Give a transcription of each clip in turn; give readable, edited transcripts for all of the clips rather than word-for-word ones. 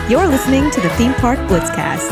You're listening to the Theme Park Blitzcast.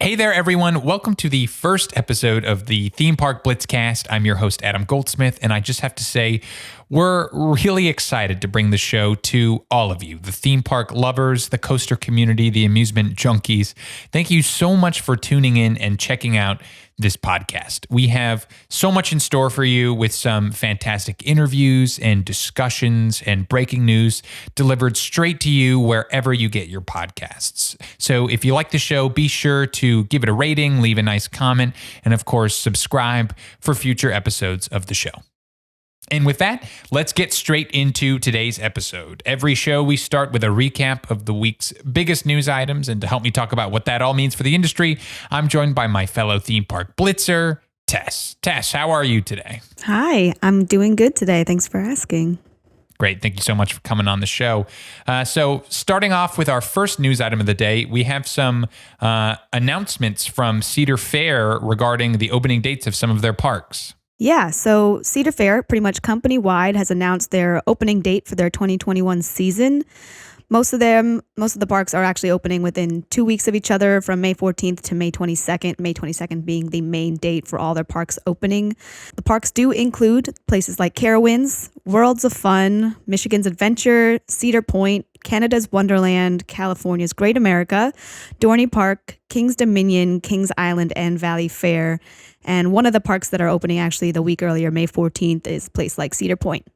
Hey there, everyone. Welcome to the first episode of the Theme Park Blitzcast. I'm your host, Adam Goldsmith, and I just have to say, we're really excited to bring the show to all of you, the theme park lovers, the coaster community, the amusement junkies. Thank you so much for tuning in and checking out this podcast. We have so much in store for you with some fantastic interviews and discussions and breaking news delivered straight to you wherever you get your podcasts. So if you like the show, be sure to give it a rating, leave a nice comment, and of course, subscribe for future episodes of the show. And with that, let's get straight into today's episode. Every show, we start with a recap of the week's biggest news items. And to help me talk about what that all means for the industry, I'm joined by my fellow theme park blitzer, Tess. Tess, how are you today? Hi, I'm doing good today. Thanks for asking. Great. Thank you so much for coming on the show. So starting off with our first news item of the day, we have some announcements from Cedar Fair regarding the opening dates of some of their parks. Yeah, so Cedar Fair, pretty much company-wide, has announced their opening date for their 2021 season. Most of the parks are actually opening within 2 weeks of each other from May 14th to May 22nd, May 22nd being the main date for all their parks opening. The parks do include places like Carowinds, Worlds of Fun, Michigan's Adventure, Cedar Point, Canada's Wonderland, California's Great America, Dorney Park, Kings Dominion, Kings Island, and Valley Fair. And one of the parks that are opening actually the week earlier, May 14th, is a place like Cedar Point.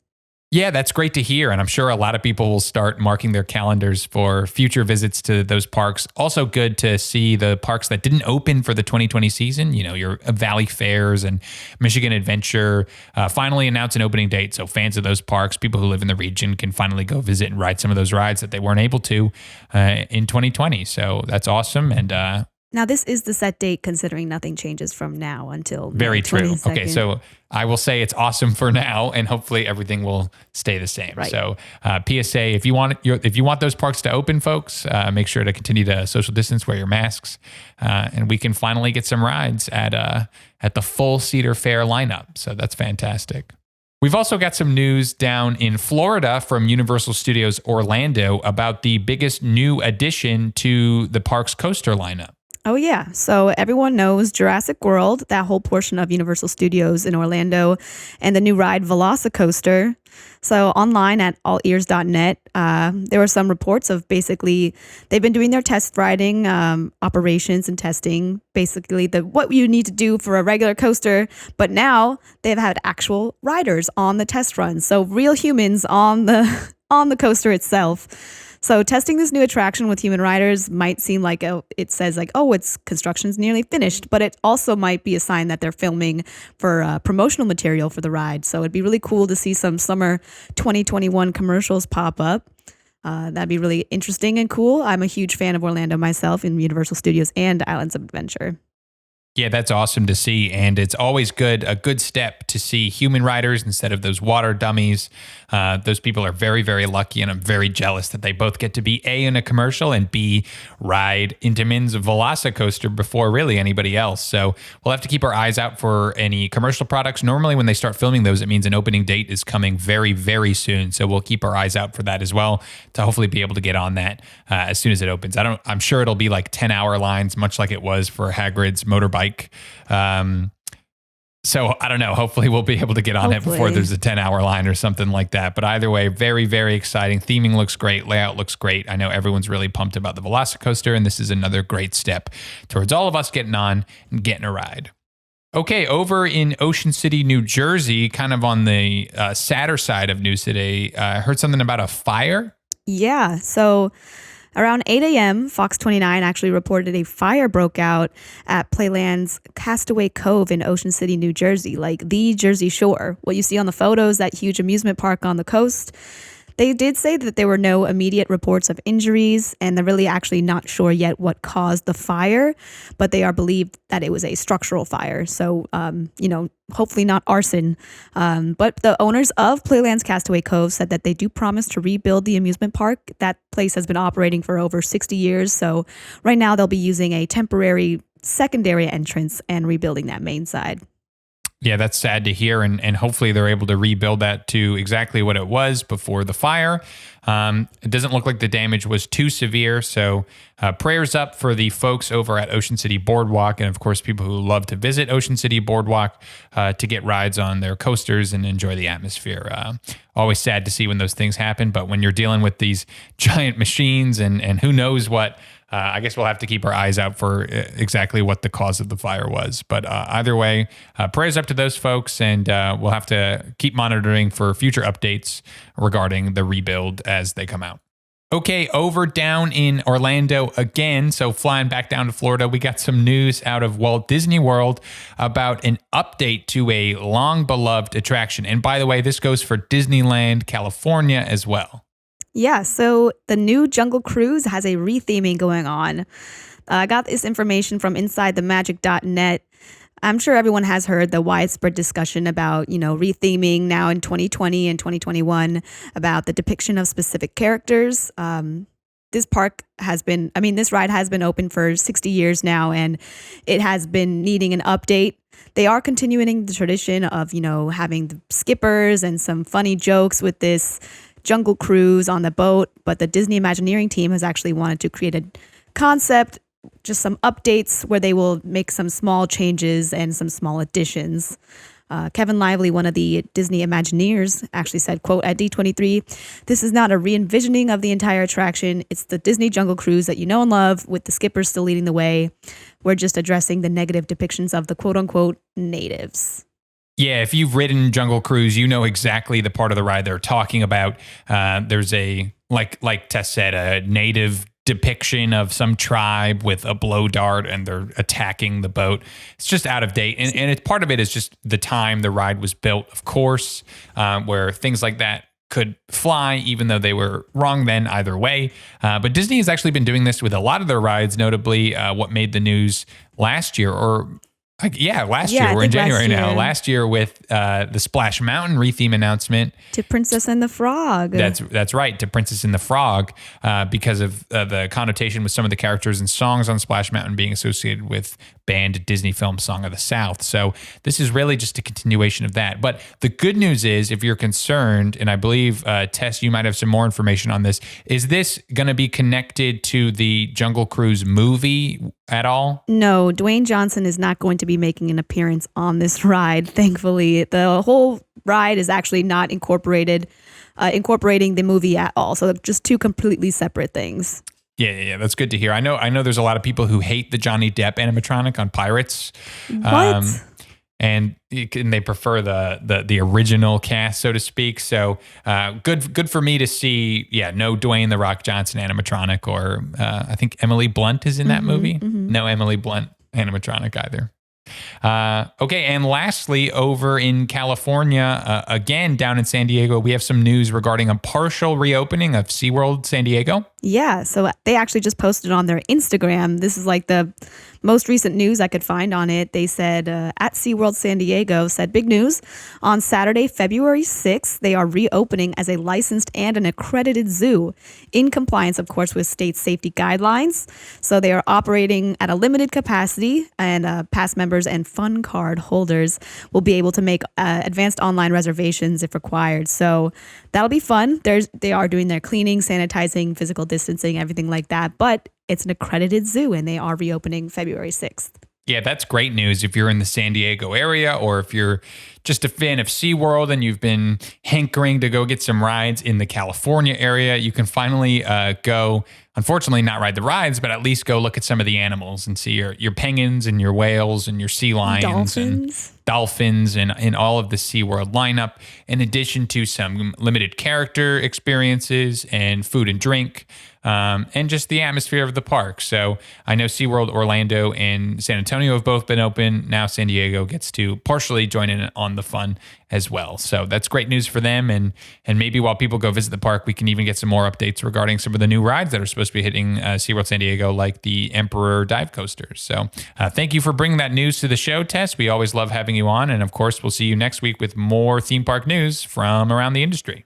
Yeah, that's great to hear. And I'm sure a lot of people will start marking their calendars for future visits to those parks. Also good to see the parks that didn't open for the 2020 season, you know, your Valley Fairs and Michigan Adventure, finally announce an opening date. So fans of those parks, people who live in the region can finally go visit and ride some of those rides that they weren't able to in 2020. So that's awesome. And now, this is the set date considering nothing changes from now until very May true. 22nd. Okay, so I will say it's awesome for now, and hopefully everything will stay the same. Right. So PSA, if you want those parks to open, folks, make sure to continue to social distance, wear your masks, and we can finally get some rides at the full Cedar Fair lineup. So that's fantastic. We've also got some news down in Florida from Universal Studios Orlando about the biggest new addition to the park's coaster lineup. Oh, yeah. So everyone knows Jurassic World, that whole portion of Universal Studios in Orlando, and the new ride Velocicoaster. So online at allears.net, there were some reports of basically they've been doing their test riding operations and testing, basically what you need to do for a regular coaster. But now they've had actual riders on the test run. So real humans on the coaster itself. So testing this new attraction with human riders might seem like its construction's nearly finished, but it also might be a sign that they're filming for promotional material for the ride. So it'd be really cool to see some summer 2021 commercials pop up. That'd be really interesting and cool. I'm a huge fan of Orlando myself in Universal Studios and Islands of Adventure. Yeah, that's awesome to see. And it's always a good step to see human riders instead of those water dummies. Those people are very, very lucky. And I'm very jealous that they both get to be A, in a commercial, and B, ride Intamin's Velocicoaster before really anybody else. So we'll have to keep our eyes out for any commercial products. Normally when they start filming those, it means an opening date is coming very, very soon. So we'll keep our eyes out for that as well to hopefully be able to get on that as soon as it opens. I'm sure it'll be like 10-hour lines, much like it was for Hagrid's motorbike. So I don't know. Hopefully we'll be able to get on it before there's a 10-hour line or something like that. But either way, very, very exciting. Theming looks great. Layout looks great. I know everyone's really pumped about the Velocicoaster, and this is another great step towards all of us getting on and getting a ride. Okay, over in Ocean City, New Jersey, kind of on the sadder side of news today, I heard something about a fire. Yeah, so around 8 a.m., Fox 29 actually reported a fire broke out at Playland's Castaway Cove in Ocean City, New Jersey, like the Jersey Shore. What you see on the photos, that huge amusement park on the coast. They did say that there were no immediate reports of injuries, and they're really actually not sure yet what caused the fire, but they are believed that it was a structural fire. So, hopefully not arson. But the owners of Playland's Castaway Cove said that they do promise to rebuild the amusement park. That place has been operating for over 60 years. So right now they'll be using a temporary secondary entrance and rebuilding that main side. Yeah, that's sad to hear, and hopefully they're able to rebuild that to exactly what it was before the fire. It doesn't look like the damage was too severe, so prayers up for the folks over at Ocean City Boardwalk, and of course people who love to visit Ocean City Boardwalk to get rides on their coasters and enjoy the atmosphere. Always sad to see when those things happen, but when you're dealing with these giant machines and who knows what, I guess we'll have to keep our eyes out for exactly what the cause of the fire was. But either way, prayers up to those folks, and we'll have to keep monitoring for future updates regarding the rebuild as they come out. Okay, over down in Orlando again. So flying back down to Florida, we got some news out of Walt Disney World about an update to a long beloved attraction. And by the way, this goes for Disneyland, California as well. Yeah, so the new Jungle Cruise has a retheming going on. I got this information from InsideTheMagic.net. I'm sure everyone has heard the widespread discussion about, retheming now in 2020 and 2021 about the depiction of specific characters. This ride has been open for 60 years now, and it has been needing an update. They are continuing the tradition of, having the skippers and some funny jokes with this Jungle Cruise on the boat, but the Disney Imagineering team has actually wanted to create a concept, just some updates where they will make some small changes and some small additions. Kevin Lively, one of the Disney Imagineers, actually said, quote, at D23, "This is not a re-envisioning of the entire attraction. It's the Disney Jungle Cruise that you know and love, with the skippers still leading the way. We're just addressing the negative depictions of the quote unquote natives." Yeah, if you've ridden Jungle Cruise, you know exactly the part of the ride they're talking about. There's like Tess said, a native depiction of some tribe with a blow dart, and they're attacking the boat. It's just out of date. And part of it is just the time the ride was built, of course, where things like that could fly, even though they were wrong then either way. But Disney has actually been doing this with a lot of their rides, notably what made the news last year, last year. We're in January now. Last year with the Splash Mountain retheme announcement to Princess and the Frog. That's right, to Princess and the Frog, because of the connotation with some of the characters and songs on Splash Mountain being associated with banned Disney film Song of the South. So this is really just a continuation of that. But the good news is, if you're concerned, and I believe, Tess, you might have some more information on this, is this going to be connected to the Jungle Cruise movie at all? No, Dwayne Johnson is not going to be making an appearance on this ride, thankfully. The whole ride is actually not incorporating the movie at all. So just two completely separate things. Yeah, that's good to hear. I know there's a lot of people who hate the Johnny Depp animatronic on Pirates. What? And they prefer the original cast, so to speak. So good for me to see, no Dwayne "The Rock" Johnson animatronic, or I think Emily Blunt is in that movie. Mm-hmm. No Emily Blunt animatronic either. Okay, and lastly, over in California, again down in San Diego, we have some news regarding a partial reopening of SeaWorld San Diego. Yeah, so they actually just posted on their Instagram. This is like the most recent news I could find on it. They said, at SeaWorld San Diego, said, big news. On Saturday, February 6th, they are reopening as a licensed and an accredited zoo, in compliance, of course, with state safety guidelines. So they are operating at a limited capacity, and pass members and fun card holders will be able to make advanced online reservations if required. So that'll be fun. They are doing their cleaning, sanitizing, physical distancing, everything like that. But it's an accredited zoo, and they are reopening February 6th. Yeah, that's great news if you're in the San Diego area, or if you're just a fan of SeaWorld and you've been hankering to go get some rides in the California area. You can finally go, unfortunately not ride the rides, but at least go look at some of the animals and see your penguins and your whales and your sea lions and dolphins and all of the SeaWorld lineup, in addition to some limited character experiences and food and drink. And just the atmosphere of the park. So I know SeaWorld Orlando and San Antonio have both been open. Now San Diego gets to partially join in on the fun as well. So that's great news for them. And maybe while people go visit the park, we can even get some more updates regarding some of the new rides that are supposed to be hitting SeaWorld San Diego, like the Emperor dive coasters. So thank you for bringing that news to the show, Tess. We always love having you on. And of course, we'll see you next week with more theme park news from around the industry.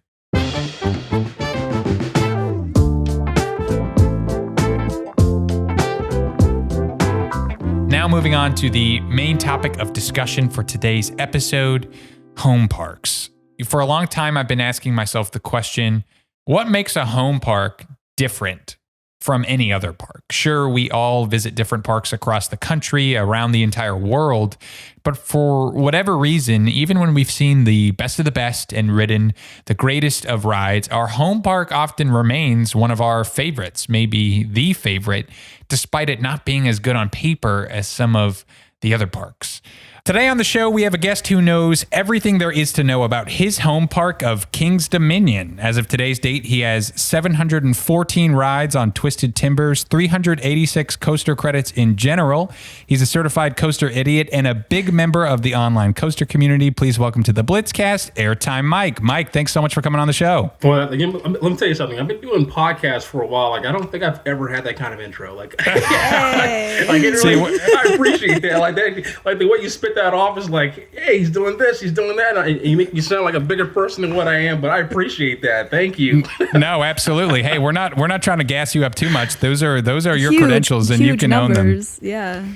Now now moving on to the main topic of discussion for today's episode, home parks. For a long time, I've been asking myself the question, what makes a home park different from any other park? Sure, we all visit different parks across the country, around the entire world, but for whatever reason, even when we've seen the best of the best and ridden the greatest of rides, our home park often remains one of our favorites, maybe the favorite, despite it not being as good on paper as some of the other parks. Today on the show, we have a guest who knows everything there is to know about his home park of King's Dominion. As of today's date, he has 714 rides on Twisted Timbers, 386 coaster credits in general. He's a certified coaster idiot and a big member of the online coaster community. Please welcome to the Blitzcast, Airtime Myke. Myke, thanks so much for coming on the show. Well, again, let me tell you something. I've been doing podcasts for a while. I don't think I've ever had that kind of intro. Hey. I appreciate that. Like the way you spit that off is like, hey, he's doing this, he's doing that, and you make me sound like a bigger person than what I am. But I appreciate that. Thank you. No, absolutely. Hey, we're not trying to gas you up too much. Those are your Huge, credentials, and you can numbers. own them. Yeah.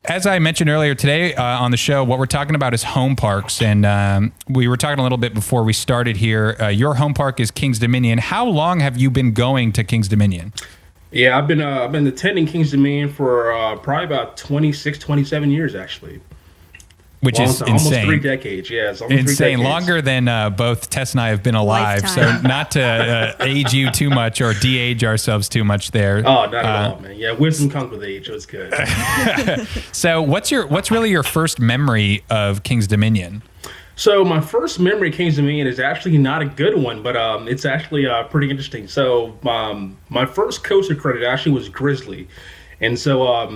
As I mentioned earlier today on the show, what we're talking about is home parks, and we were talking a little bit before we started here. Your home park is King's Dominion. How long have you been going to King's Dominion? Yeah, I've been attending King's Dominion for probably about 26, 27 years actually. Which is insane. Almost 3 decades, yeah. It's almost insane. 3 decades. Longer than both Tess and I have been alive. Lifetime. So not to age you too much or de-age ourselves too much there. Oh, not at all, man. Yeah, wisdom comes with age. So it's good. So what's really your first memory of King's Dominion? So my first memory of King's Dominion is actually not a good one, but it's actually pretty interesting. So my first coaster credit actually was Grizzly. And so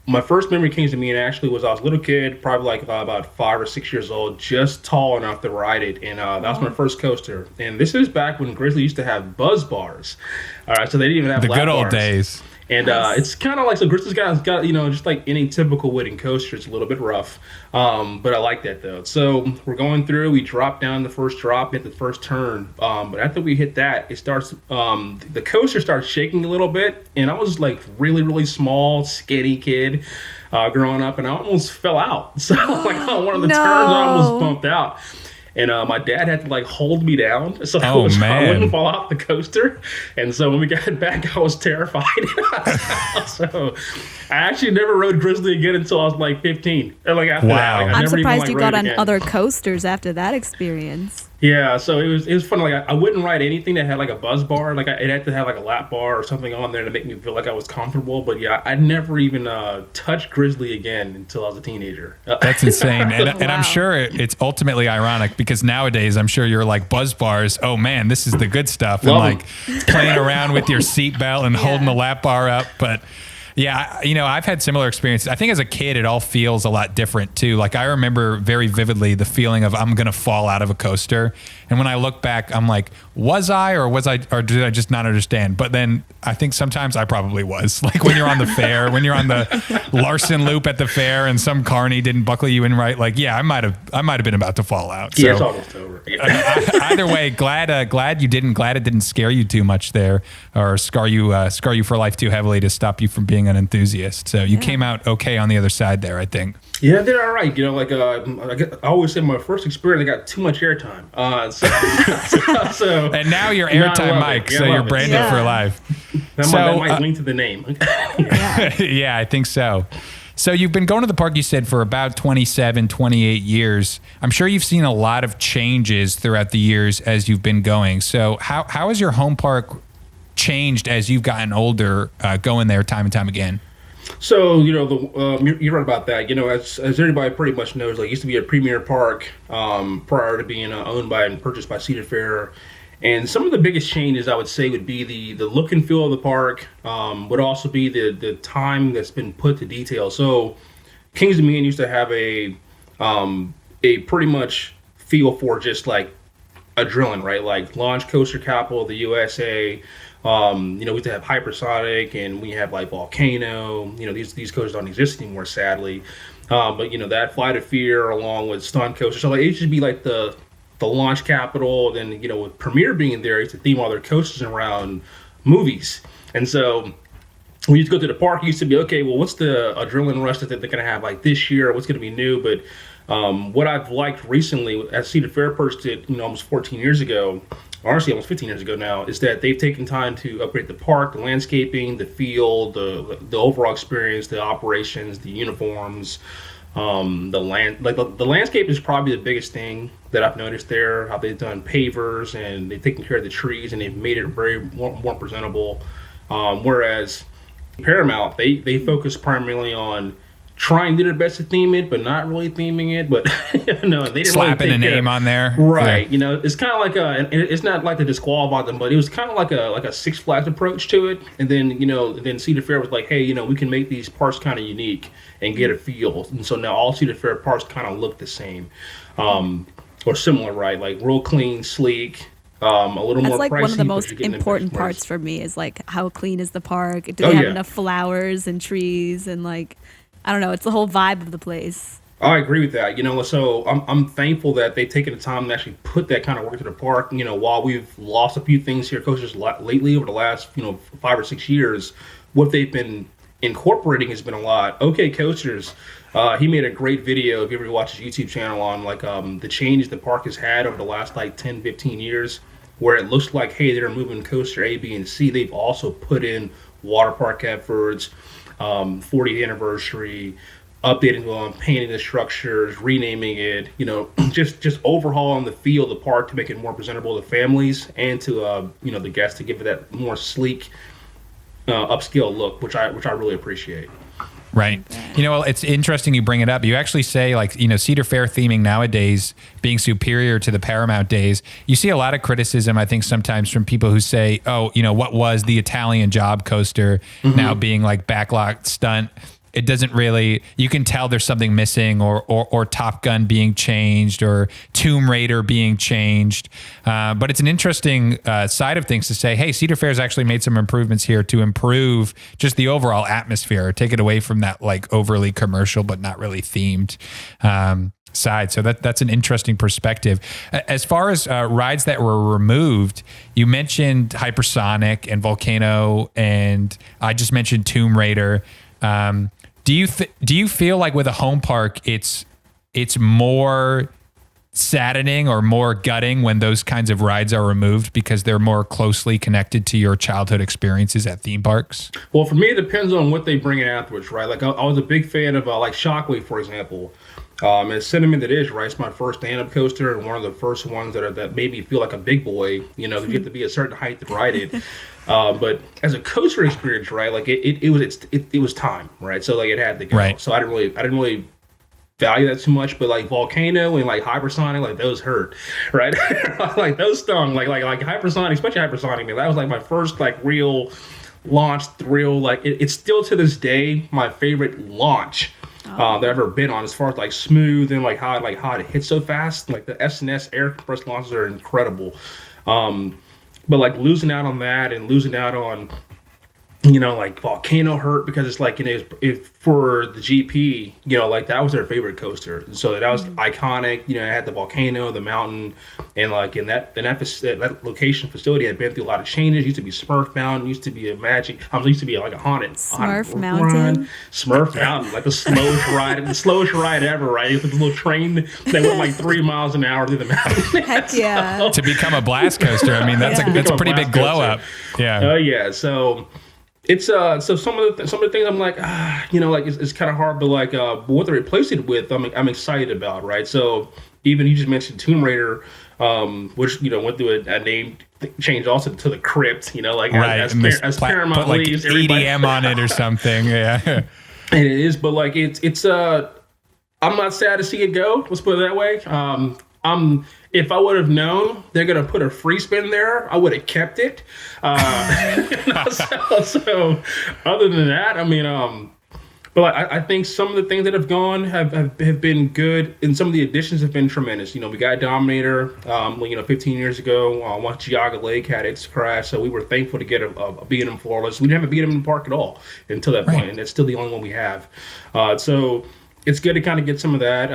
my first memory of King's Dominion actually was I was a little kid, probably like about 5 or 6 years old, just tall enough to ride it. And that was my first coaster. And this is back when Grizzly used to have buzz bars. All right, so they didn't even have the lap good old bars. Days. And it's kind of like, so Grizzly's got, just like any typical wooden coaster, it's a little bit rough. But I like that though. So we're going through, we drop down the first drop, hit the first turn. But after we hit that, it starts, the coaster starts shaking a little bit. And I was like really, really small, skinny kid growing up, and I almost fell out. So like on one of the turns, I almost bumped out. And my dad had to like hold me down so I wouldn't fall off the coaster. And so when we got back, I was terrified. So I actually never rode Grizzly again until I was like 15. And like after that, like, I'm surprised even, you got on again. other coasters after that experience. Yeah, so it was fun. Like I wouldn't ride anything that had like a buzz bar. Like it had to have like a lap bar or something on there to make me feel like I was comfortable. But yeah, I never even touched Grizzly again until I was a teenager. That's insane. And Wow. I'm sure it's ultimately ironic because nowadays I'm sure you're like buzz bars. Oh man, this is the good stuff. And like playing around with your seatbelt and holding the lap bar up. But yeah, I've had similar experiences. I think as a kid, it all feels a lot different too. Like I remember very vividly the feeling of I'm going to fall out of a coaster. And when I look back, I'm like, or did I just not understand? But then I think sometimes I probably was. Like when you're on the fair, when you're on the Larson loop at the fair and some carny didn't buckle you in right. Like, yeah, I might have been about to fall out. Yeah, it's almost over. Either way, glad you didn't. Glad it didn't scare you too much there, or scar you for life too heavily to stop you from being an enthusiast. So you came out okay on the other side there, I think. Yeah, they're all right. Like I always say, my first experience, I got too much airtime. So and now you're Airtime Myke, so you're branded for life. That might link to the name. Yeah, I think so. So you've been going to the park, you said, for about 27, 28 years. I'm sure you've seen a lot of changes throughout the years as you've been going. So how has your home park changed as you've gotten older, going there time and time again? So, you're right about that. As everybody pretty much knows, like, it used to be a premier park prior to being owned by and purchased by Cedar Fair. And some of the biggest changes, I would say, would be the look and feel of the park, would also be the time that's been put to detail. So King's Dominion used to have a pretty much feel for just like adrenaline, right? Like launch coaster capital of the USA. We used to have Hypersonic, and we have like Volcano. These coasters don't exist anymore, sadly. But that Flight of Fear along with Stunt Coaster. So like, it should be like the launch capital. Then with Premiere being there, it's to theme all their coasters around movies. And so when you used to go to the park, it used to be, okay, well, what's the adrenaline rush that they're going to have like this year? What's going to be new? But what I've liked recently, as Cedar Fair purchased it, almost 14 years ago, honestly, almost 15 years ago now, is that they've taken time to upgrade the park, the landscaping, the field, the overall experience, the operations, the uniforms, the land. Like the landscape is probably the biggest thing that I've noticed there. How they've done pavers and they've taken care of the trees and they've made it very more presentable. Whereas Paramount, they focus primarily on trying to do their best to theme it, but not really theming it. But no, they didn't slapping really a name on there, right? Yeah. It's kind of like it's not like to disqualify them, but it was kind of like a Six Flags approach to it. And then then Cedar Fair was like, hey, we can make these parks kind of unique and get a feel. And so now all Cedar Fair parks kind of look the same, or similar, right? Like real clean, sleek. A little That's more like pricey, one of the but most you're getting important the parts for me is like how clean is the park? Do they have enough flowers and trees and like I don't know, it's the whole vibe of the place. I agree with that. So I'm thankful that they've taken the time to actually put that kind of work to the park. While we've lost a few things here, coasters lately over the last 5 or 6 years, what they've been incorporating has been a lot. OK Coasters, he made a great video if you ever watch his YouTube channel on like the change the park has had over the last like 10, 15 years, where it looks like, hey, they're moving coaster A, B, and C. They've also put in water park efforts, 40th anniversary, updating, painting the structures, renaming it, just overhauling the feel of the park to make it more presentable to families and to the guests, to give it that more sleek, upscale look, which I really appreciate. Right. It's interesting you bring it up. You actually say like, Cedar Fair theming nowadays being superior to the Paramount days. You see a lot of criticism, I think, sometimes from people who say, oh, what was the Italian job coaster now being like backlot stunt? It doesn't really, you can tell there's something missing or Top Gun being changed or Tomb Raider being changed. But it's an interesting side of things to say, hey, Cedar Fair's actually made some improvements here to improve just the overall atmosphere, take it away from that like overly commercial but not really themed side. So that's an interesting perspective. As far as rides that were removed, you mentioned Hypersonic and Volcano, and I just mentioned Tomb Raider. Do you feel like with a home park, it's more saddening or more gutting when those kinds of rides are removed because they're more closely connected to your childhood experiences at theme parks? Well, for me, it depends on what they bring in afterwards, right? Like I was a big fan of like Shockwave, for example. And sentiment it is, right? It's my first stand-up coaster and one of the first ones that made me feel like a big boy, you have to be a certain height to ride it. But as a coaster experience, right? Like it was time, right? So like it had to go. Right. So I didn't really value that too much, but like Volcano and like Hypersonic, like those hurt, right? Like those stung, like Hypersonic, especially Hypersonic, man. That was like my first like real launch thrill. Like it's still to this day my favorite launch that I've ever been on, as far as like smooth and like how it hits so fast. Like the S&S air compressed launches are incredible. But like losing out on that and losing out on, like Volcano hurt because it's like, if for the GP, like that was their favorite coaster. So that was iconic. It had the Volcano, the mountain, and like in that location facility had been through a lot of changes. It used to be Smurf Mountain, used to be a magic. Used to be like a haunted Smurf Mountain, like the slowest ride ever. Right, it was a little train that went like 3 miles an hour through the mountain. Heck yeah! To become a blast coaster, I mean that's a pretty big glow up. Yeah. Oh yeah. So. It's so some of the things I'm like like it's kind of hard, but like what they replace it with, I'm excited about, right? So even you just mentioned Tomb Raider, which went through a name change also to the Crypt, like right. as Paramount put like leaves, EDM on it or something, yeah. And it is, but like it's I'm not sad to see it go. Let's put it that way. If I would have known they're gonna put a free spin there, I would have kept it. So other than that, I mean, but I think some of the things that have gone have been good, and some of the additions have been tremendous. We got Dominator, 15 years ago, once Geauga Lake had its crash, so we were thankful to get a B&M Flawless. We didn't have a B&M in the park at all until that point, and that's still the only one we have. So it's good to kind of get some of that.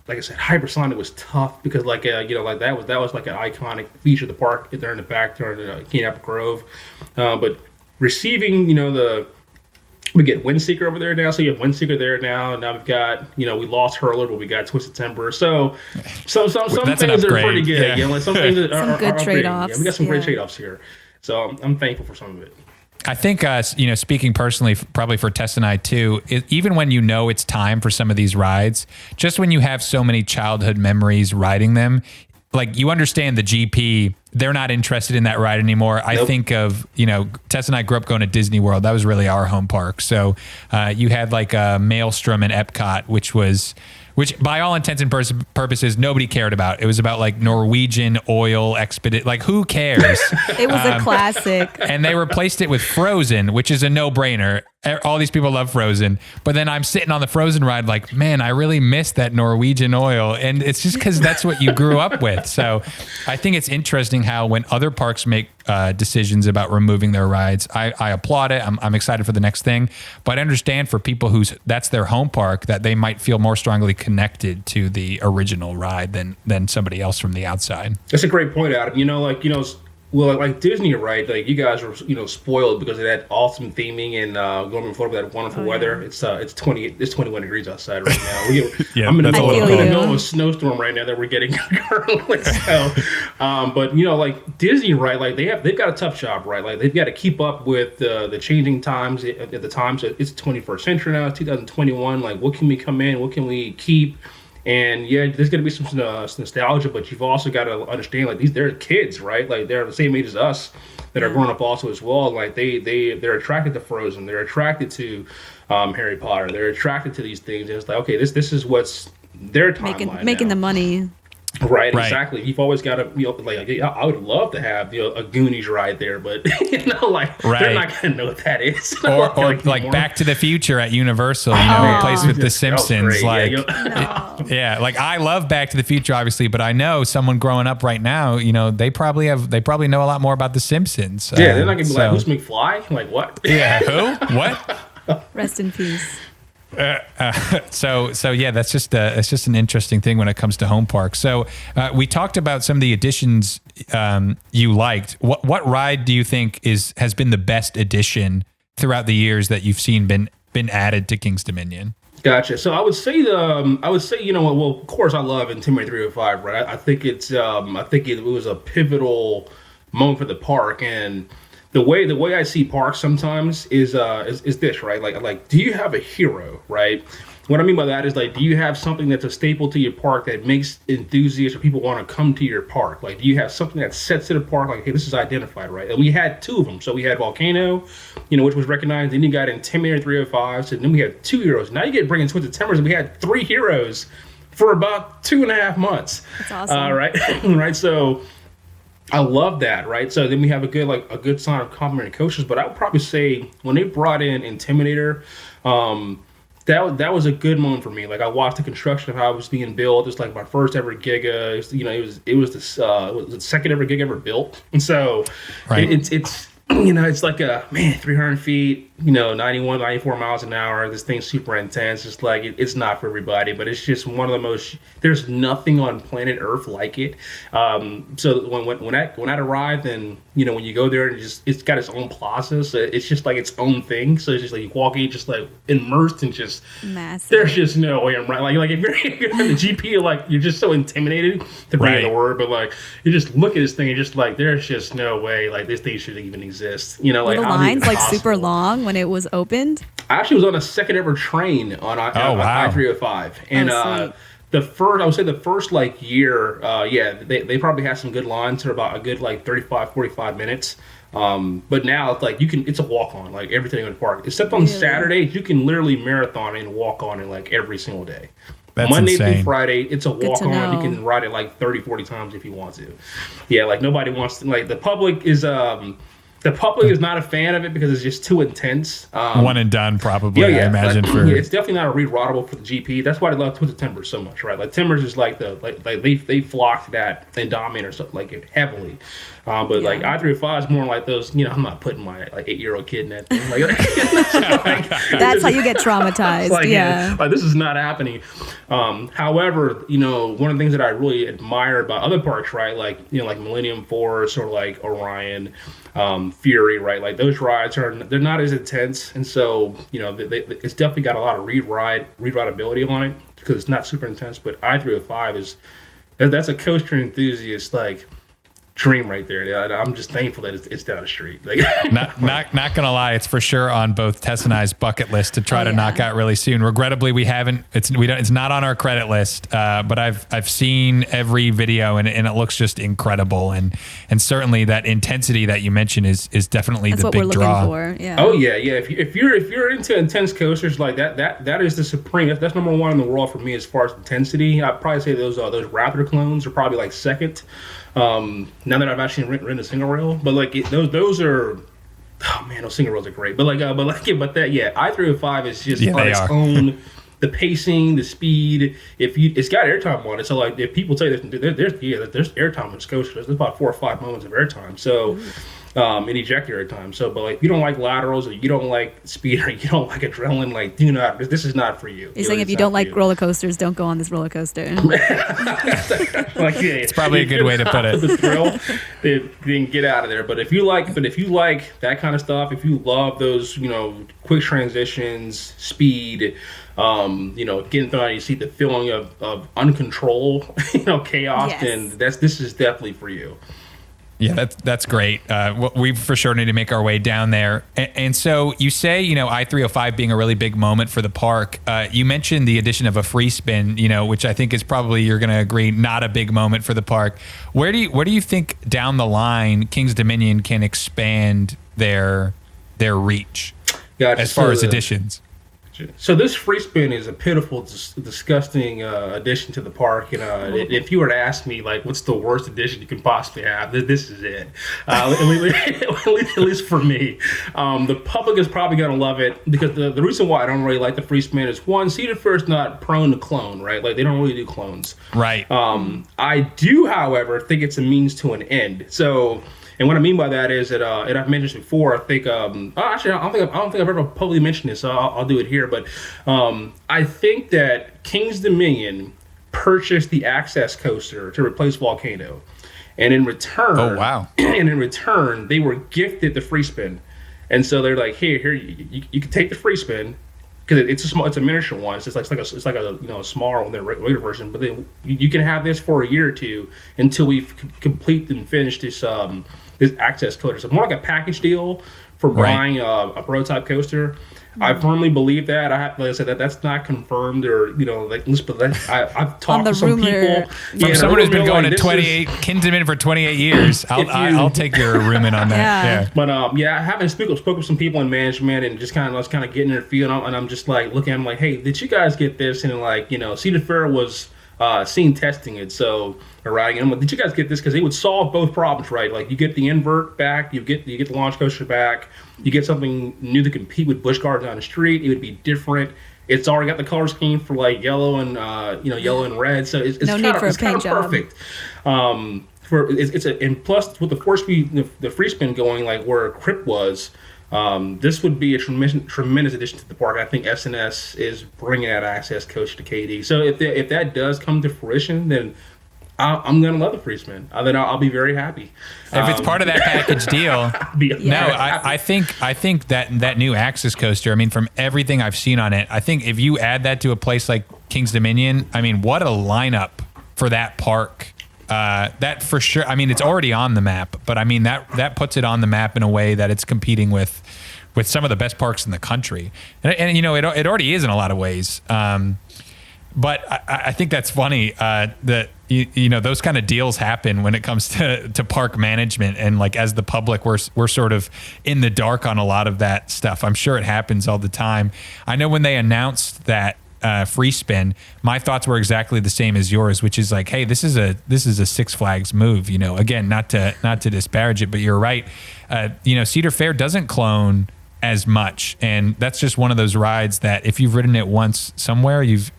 Like I said, Hypersonic was tough because like that was like an iconic feature of the park there in the back during Keen Apple Grove. But receiving the We get Windseeker over there now, so you have Windseeker there now. Now we've got, we lost Hurler, but we got Twisted Timber. So some things are pretty good. Yeah. Some things are good are trade-offs. Yeah, we got some great trade-offs here. So I'm thankful for some of it. I think, speaking personally, probably for Tess and I too, even when it's time for some of these rides, just when you have so many childhood memories riding them, like you understand the GP, they're not interested in that ride anymore. Nope. I think of, Tess and I grew up going to Disney World. That was really our home park. So you had like a Maelstrom and Epcot, which by all intents and purposes, nobody cared about. It was about like Norwegian oil expedite. Like, who cares? It was a classic. And they replaced it with Frozen, which is a no-brainer. All these people love Frozen. But then I'm sitting on the Frozen ride like, man, I really miss that Norwegian oil. And it's just because that's what you grew up with. So I think it's interesting how when other parks make decisions about removing their rides, I applaud it. I'm excited for the next thing. But I understand for people that's their home park, that they might feel more strongly connected to the original ride than somebody else from the outside. That's a great point, Adam. Well, like Disney, right? Like you guys were, spoiled because of that awesome theming and going in Florida with that wonderful weather. Yeah. It's 21 degrees outside right now. I'm in the middle of a snowstorm right now that we're getting currently. So, but like Disney, right? Like they've got a tough job, right? Like they've got to keep up with the changing times at the time. So it's 21st century now. It's 2021. Like what can we come in? What can we keep? And yeah, there's going to be some nostalgia, but you've also got to understand, like they're kids, right? Like they're the same age as us that are growing up also as well. Like they're attracted to Frozen, they're attracted to Harry Potter, they're attracted to these things. And it's like, okay, this is what's their timeline making now. The money. Right, exactly. You've always got to, like I would love to have a Goonies ride there, but they're not gonna know what that is. Or like Back to the Future at Universal, replaced with The Simpsons. Like, like I love Back to the Future, obviously, but I know someone growing up right now, they probably know a lot more about The Simpsons. Yeah, they're not gonna be like, who's McFly? Like what? Yeah, who? What? Rest in peace. So yeah, it's just an interesting thing when it comes to home parks. So we talked about some of the additions you liked. What ride do you think has been the best addition throughout the years that you've seen been added to King's Dominion? Gotcha. So I would say well, of course I love Intimidator 305, right? I think it was a pivotal moment for the park. And the way I see parks sometimes is this, right? Like, do you have a hero, right? What I mean by that is, like, do you have something that's a staple to your park that makes enthusiasts or people want to come to your park? Like, do you have something that sets it apart? Like, hey, this is identified, right? And we had two of them. So we had Volcano, which was recognized. Then you got Intimidator 305. So then we had two heroes. Now you get bringing Twisted Timbers, and we had three heroes for about 2.5 months. That's awesome. Right? Right. So I love that, right? So then we have a good sign of complimentary coaches. But I would probably say when they brought in Intimidator, that was a good moment for me. Like I watched the construction of how it was being built. It's like my first ever Giga. It was the second ever Giga ever built, and so it's it's like 300 feet, 91, 94 miles an hour. This thing's super intense. It's like, it's not for everybody, but it's just one of the most, there's nothing on planet Earth like it. So when that arrived, and, when you go there and it's got its own plaza, so it's just like its own thing. So it's just like, you walk in just like immersed and just, massive. There's just no way I'm right. Like if you're in the GP, like you're just so intimidated to bring in the word, but like, you just look at this thing and just like, there's just no way like this thing should even exist. Were the lines like super long when it was opened? I actually was on a second ever train on I-305, and the first like year, they probably had some good lines for about a good like 35-45 minutes. But now it's like it's a walk on like everything in the park, except on Saturdays you can literally marathon and walk on it like every single day. That's Monday insane. Through Friday, it's a walk on. You can ride it like 30-40 times if you want to. Yeah, like nobody wants to. Like the public is not a fan of it because it's just too intense. One and done, probably. I imagine it's definitely not a reroutable for the GP. That's why they love Twisted Timbers so much, right? Like Timbers is like they flocked that and dominate or something like heavily. But like I-305 is more like those. I'm not putting my like 8-year-old kid in that thing. That's how you get traumatized. Like this is not happening. However, one of the things that I really admire about other parks, right? Like like Millennium Force or like Orion. Fury, right? Like those rides they're not as intense, and so it's definitely got a lot of rideability on it because it's not super intense. But I-305 that's a coaster enthusiast like dream right there. I'm just thankful that it's down the street. Like, not gonna lie, it's for sure on both Tess and I's bucket list to try to knock out really soon. Regrettably, we haven't. It's not on our credit list. But I've seen every video and it looks just incredible. And certainly that intensity that you mentioned is definitely the big draw. For. Yeah. Oh yeah. If you're into intense coasters like that is the supreme. That's number one in the world for me as far as intensity. I'd probably say those Raptor clones are probably like second. Now that I've actually ridden a single rail, but like those are, oh man, those single rails are great. But I-305 is just on its own. The pacing, the speed. It's got airtime on it. So like if people say there's airtime on this coaster, there's about 4 or 5 moments of airtime. So. And ejector airtime. So, but like, if you don't like laterals, or you don't like speed, or you don't like adrenaline, like, this is not for you. You're saying if you don't like roller coasters, don't go on this roller coaster. It's probably a good way to put it. The thrill, then get out of there. But if you like that kind of stuff, if you love those, quick transitions, speed, getting thrown out of your seat, the feeling of uncontrol, chaos, then this is definitely for you. Yeah, that's great. We for sure need to make our way down there. And so you say, I-305 being a really big moment for the park. You mentioned the addition of a free spin, which I think is probably, you're going to agree, not a big moment for the park. Where do you think down the line King's Dominion can expand their reach as far as additions? So this free spin is a pitiful, disgusting addition to the park. And if you were to ask me, like, what's the worst addition you can possibly have, this is it. At least for me. The public is probably going to love it because the reason why I don't really like the free spin is, one, Cedar Fair is not prone to clone, right? Like, they don't really do clones. Right. I do, however, think it's a means to an end. So... And what I mean by that is that, and I've mentioned this before, I think, actually, I don't think I've ever publicly mentioned this, so I'll do it here. But I think that King's Dominion purchased the Access Coaster to replace Volcano. And in return, they were gifted the free spin. And so they're like, here, you can take the free spin. Because it's a miniature one. It's like a smaller one, the regular version. But then you can have this for a year or two until we complete and finish this access coaster. So more like a package deal for buying a prototype coaster. I firmly believe that. Like I said, that's not confirmed or but I've talked to some people. From someone who's been going to 28 King's Dominion for 28 years. I'll take your room in on that. Yeah. But I haven't spoke with some people in management and just kind of getting their feel, and I'm just like looking at them like, hey, did you guys get this? And like Cedar Fair was seen testing it, so riding it. I'm like, did you guys get this? Because it would solve both problems, right? Like you get the invert back, you get the launch coaster back, you get something new to compete with Busch Gardens on the street. It would be different. It's already got the color scheme for like yellow and yellow and red, so it's no need for a paint job. Perfect. And plus with the free spin going like where Crip was. This would be a tremendous addition to the park. I think SNS is bringing that access coach to KD. So if that does come to fruition, then I'm going to love the free spin. Then I'll be very happy. If it's part of that package deal, I think that new access coaster, I mean, from everything I've seen on it, I think if you add that to a place like King's Dominion, I mean, what a lineup for that park. That for sure. I mean, it's already on the map, but I mean that puts it on the map in a way that it's competing with some of the best parks in the country, and it already is in a lot of ways. But I think that's funny that those kind of deals happen when it comes to park management, and like as the public, we're sort of in the dark on a lot of that stuff. I'm sure it happens all the time. I know when they announced that. Free spin, my thoughts were exactly the same as yours, which is like, hey, this is a Six Flags move. Again, not to disparage it, but you're right. Cedar Fair doesn't clone as much, and that's just one of those rides that if you've ridden it once somewhere, you've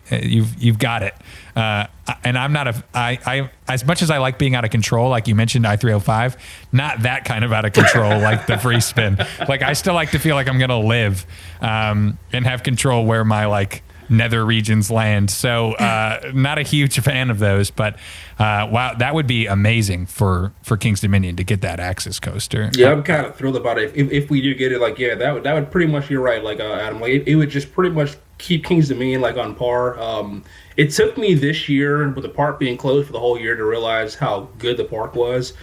got it. And I'm not I as much as I like being out of control, like you mentioned, I-305, not that kind of out of control like the free spin. Like I still like to feel like I'm gonna live and have control where my nether regions land. So not a huge fan of those, but wow, that would be amazing for King's Dominion to get that Access coaster. Yeah, I'm kind of thrilled about it. If we do get it, like, yeah, that would pretty much, you're right, like, Adam, like, it would just pretty much keep King's Dominion, like, on par. It took me this year, with the park being closed for the whole year, to realize how good the park was.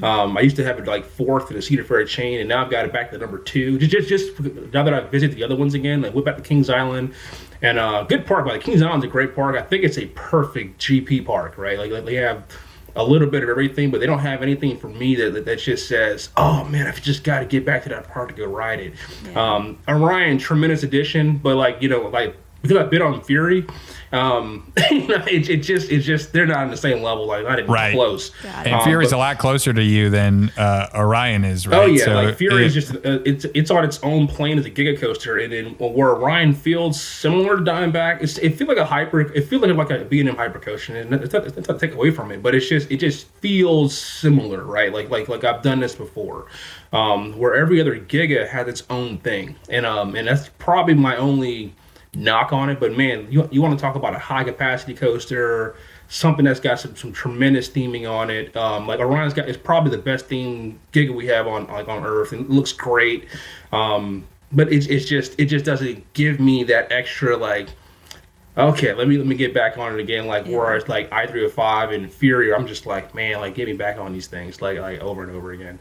I used to have it like fourth in the Cedar Fair chain, and now I've got it back to number 2. Just now that I've visited the other ones again, like, whip back to Kings Island, and good park. Like, Kings Island's a great park. I think it's a perfect GP park, right? Like they have a little bit of everything, but they don't have anything for me that just says, oh man, I've just got to get back to that park to go ride it. Yeah. Orion, tremendous addition, but like, like, because I've been on Fury, it just they're not on the same level. Like, not even close. And Fury's a lot closer to you than Orion is, right? Oh yeah, so like Fury is just it's on its own plane as a Giga Coaster, and then where Orion feels similar to Diamondback, it feels like a B&M Hyper Coaster, and it's not to take away from it, but it just feels similar, right? Like I've done this before, where every other Giga has its own thing, and that's probably my only knock on it. But man, you want to talk about a high capacity coaster, something that's got some tremendous theming on it. Like Orion's is probably the best themed Giga we have on Earth, and it looks great. But it just doesn't give me that extra, like, okay, let me get back on it again. Like, whereas like I-305 and Fury, I'm just like, man, like, get me back on these things like over and over again.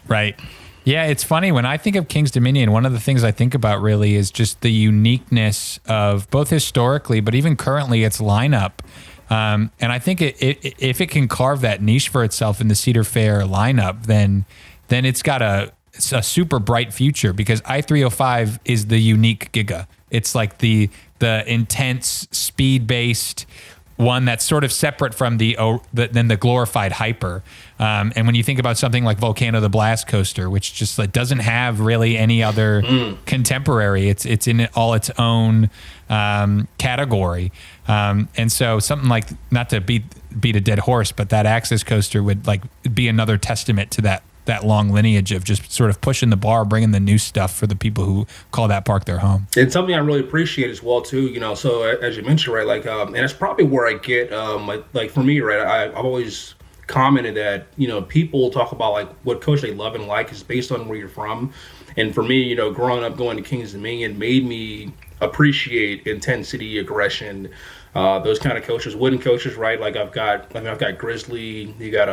Right. Yeah, it's funny. When I think of King's Dominion, one of the things I think about really is just the uniqueness of both historically, but even currently, its lineup. And I think if it can carve that niche for itself in the Cedar Fair lineup, then it's got a super bright future, because I-305 is the unique Giga. It's like the intense, speed-based one that's sort of separate from than the glorified Hyper. And when you think about something like Volcano the Blast Coaster, which just like doesn't have really any other contemporary, it's in all its own category. And so something like, not to beat a dead horse, but that Access Coaster would like be another testament to that long lineage of just sort of pushing the bar, bringing the new stuff for the people who call that park their home. And something I really appreciate as well too, so as you mentioned, right, like, and it's probably where I get, like for me, right, I've always commented that, people talk about like what coach they love and like is based on where you're from. And for me, growing up going to King's Dominion made me appreciate intensity, aggression, those kind of coaches, wooden coaches, right? Like I've got Grizzly, you got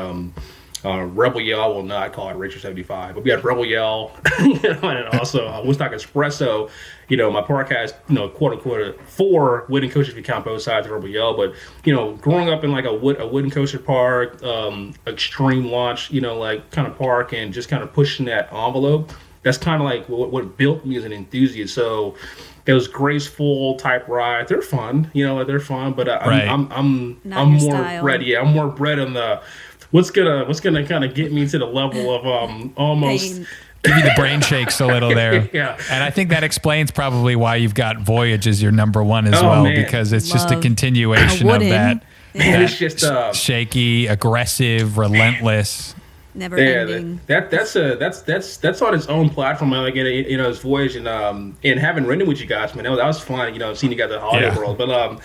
Rebel Yell. I will not call it Racer 75, but we had Rebel Yell, and also Woodstock Espresso. My park has, quote unquote 4 wooden coasters if you count both sides of Rebel Yell. But growing up in like a wooden coaster park, extreme launch, like kind of park, and just kind of pushing that envelope. That's kind of like what built me as an enthusiast. So those graceful type rides, they're fun. They're fun. But I'm more style. bred. Yeah, I'm more bred on the what's gonna kind of get me to the level of almost Pain. Give you the brain shakes a little there. Yeah. And I think that explains probably why you've got Voyage as your number 1 as well, man. because it's just a continuation of that. Man, it's just shaky, aggressive, relentless. Never ending. That's on its own platform. Like, it's Voyage, and having ridden with you guys, man, that was fun. Seeing you guys at Holiday World, but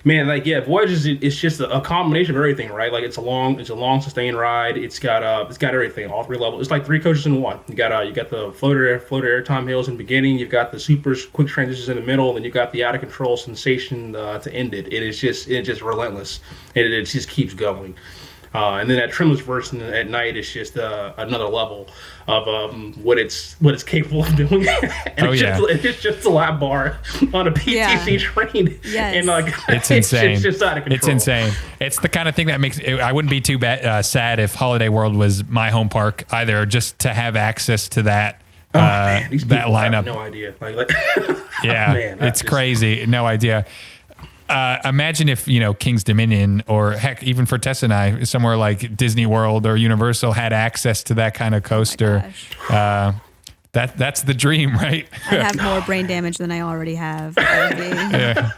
man, like, yeah, Voyage it's just a combination of everything, right? Like, it's a long sustained ride. It's got everything, all 3 levels. It's like 3 coaches in one. You got the floater airtime hills in the beginning. You've got the super quick transitions in the middle, and then you got the out of control sensation to end it. It's just relentless, and it just keeps going. And then that trimless version at night is just another level of what it's capable of doing. And it's just a lap bar on a PTC train. Yes. And like, it's insane. It's just out of control. It's insane. It's the kind of thing that makes I wouldn't be too sad if Holiday World was my home park either, just to have access to that. Man, these that people have lineup. no idea. Yeah, man, it's crazy. No idea. Imagine if, King's Dominion, or heck, even for Tessa and I, somewhere like Disney World or Universal had access to that kind of coaster. That's the dream, right? I have more brain damage than I already have. Yeah.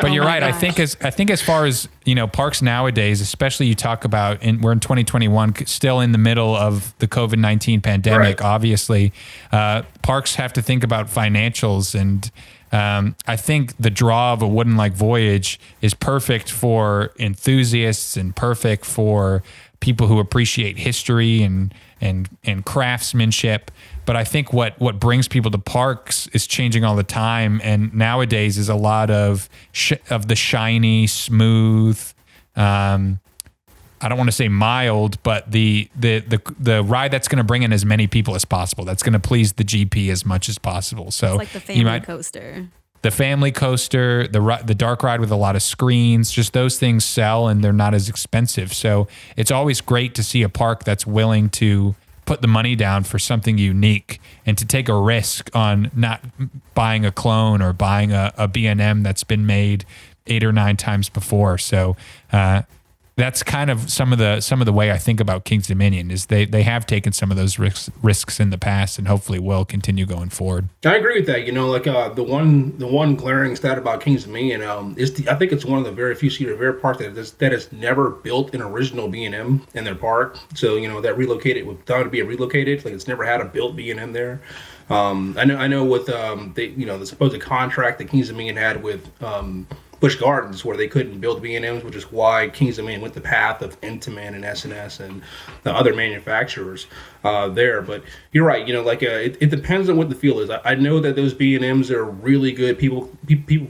But you're right. Gosh. I think as far as, parks nowadays, especially you talk about, we're in 2021, still in the middle of the COVID-19 pandemic, Right. obviously. Parks have to think about financials, and I think the draw of a wooden like voyage is perfect for enthusiasts and perfect for people who appreciate history and craftsmanship. But I think what brings people to parks is changing all the time. And nowadays is a lot of the shiny, smooth, I don't want to say mild, but the ride that's going to bring in as many people as possible. That's going to please the GP as much as possible. So it's like the family coaster. The family coaster, the dark ride with a lot of screens, just those things sell and they're not as expensive. So it's always great to see a park that's willing to put the money down for something unique and to take a risk on not buying a clone or buying a B&M that's been made 8 or 9 times before. So that's kind of some of the way I think about King's Dominion is they have taken some of those risks in the past and hopefully will continue going forward. I agree with that. The one glaring stat about King's Dominion I think it's one of the very few Cedar Fair parks that has never built an original B&M in their park. So that relocated with time to be relocated, like it's never had a built B&M there. I know with the supposed contract that King's Dominion had with Busch Gardens, where they couldn't build B&Ms, which is why King's Dominion went the path of Intamin and S&S and the other manufacturers there. But you're right, it depends on what the feel is. I know that those B&Ms are really good people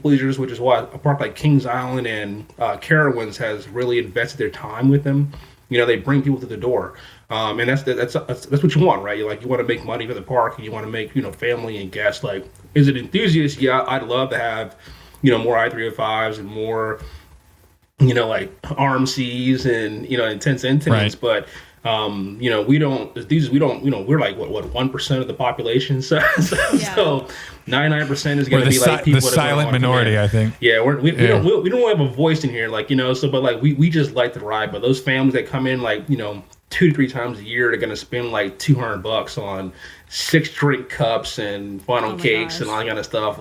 pleasers, which is why a park like Kings Island and Carowinds has really invested their time with them. They bring people to the door. And that's what you want, right? You want to make money for the park, and you want to make family and guests. Like, is it enthusiasts? Yeah, I'd love to have more I-305s and more like RMCs and intense incidents, right. But we don't. We're like what 1% of the population, so 99% is going to be like people. The silent minority, I think. Yeah, we don't have a voice in here, so but like we just like the ride. But those families that come in 2 to 3 times a year, they're going to spend like $200 on 6 drink cups and funnel cakes and all that kind of stuff.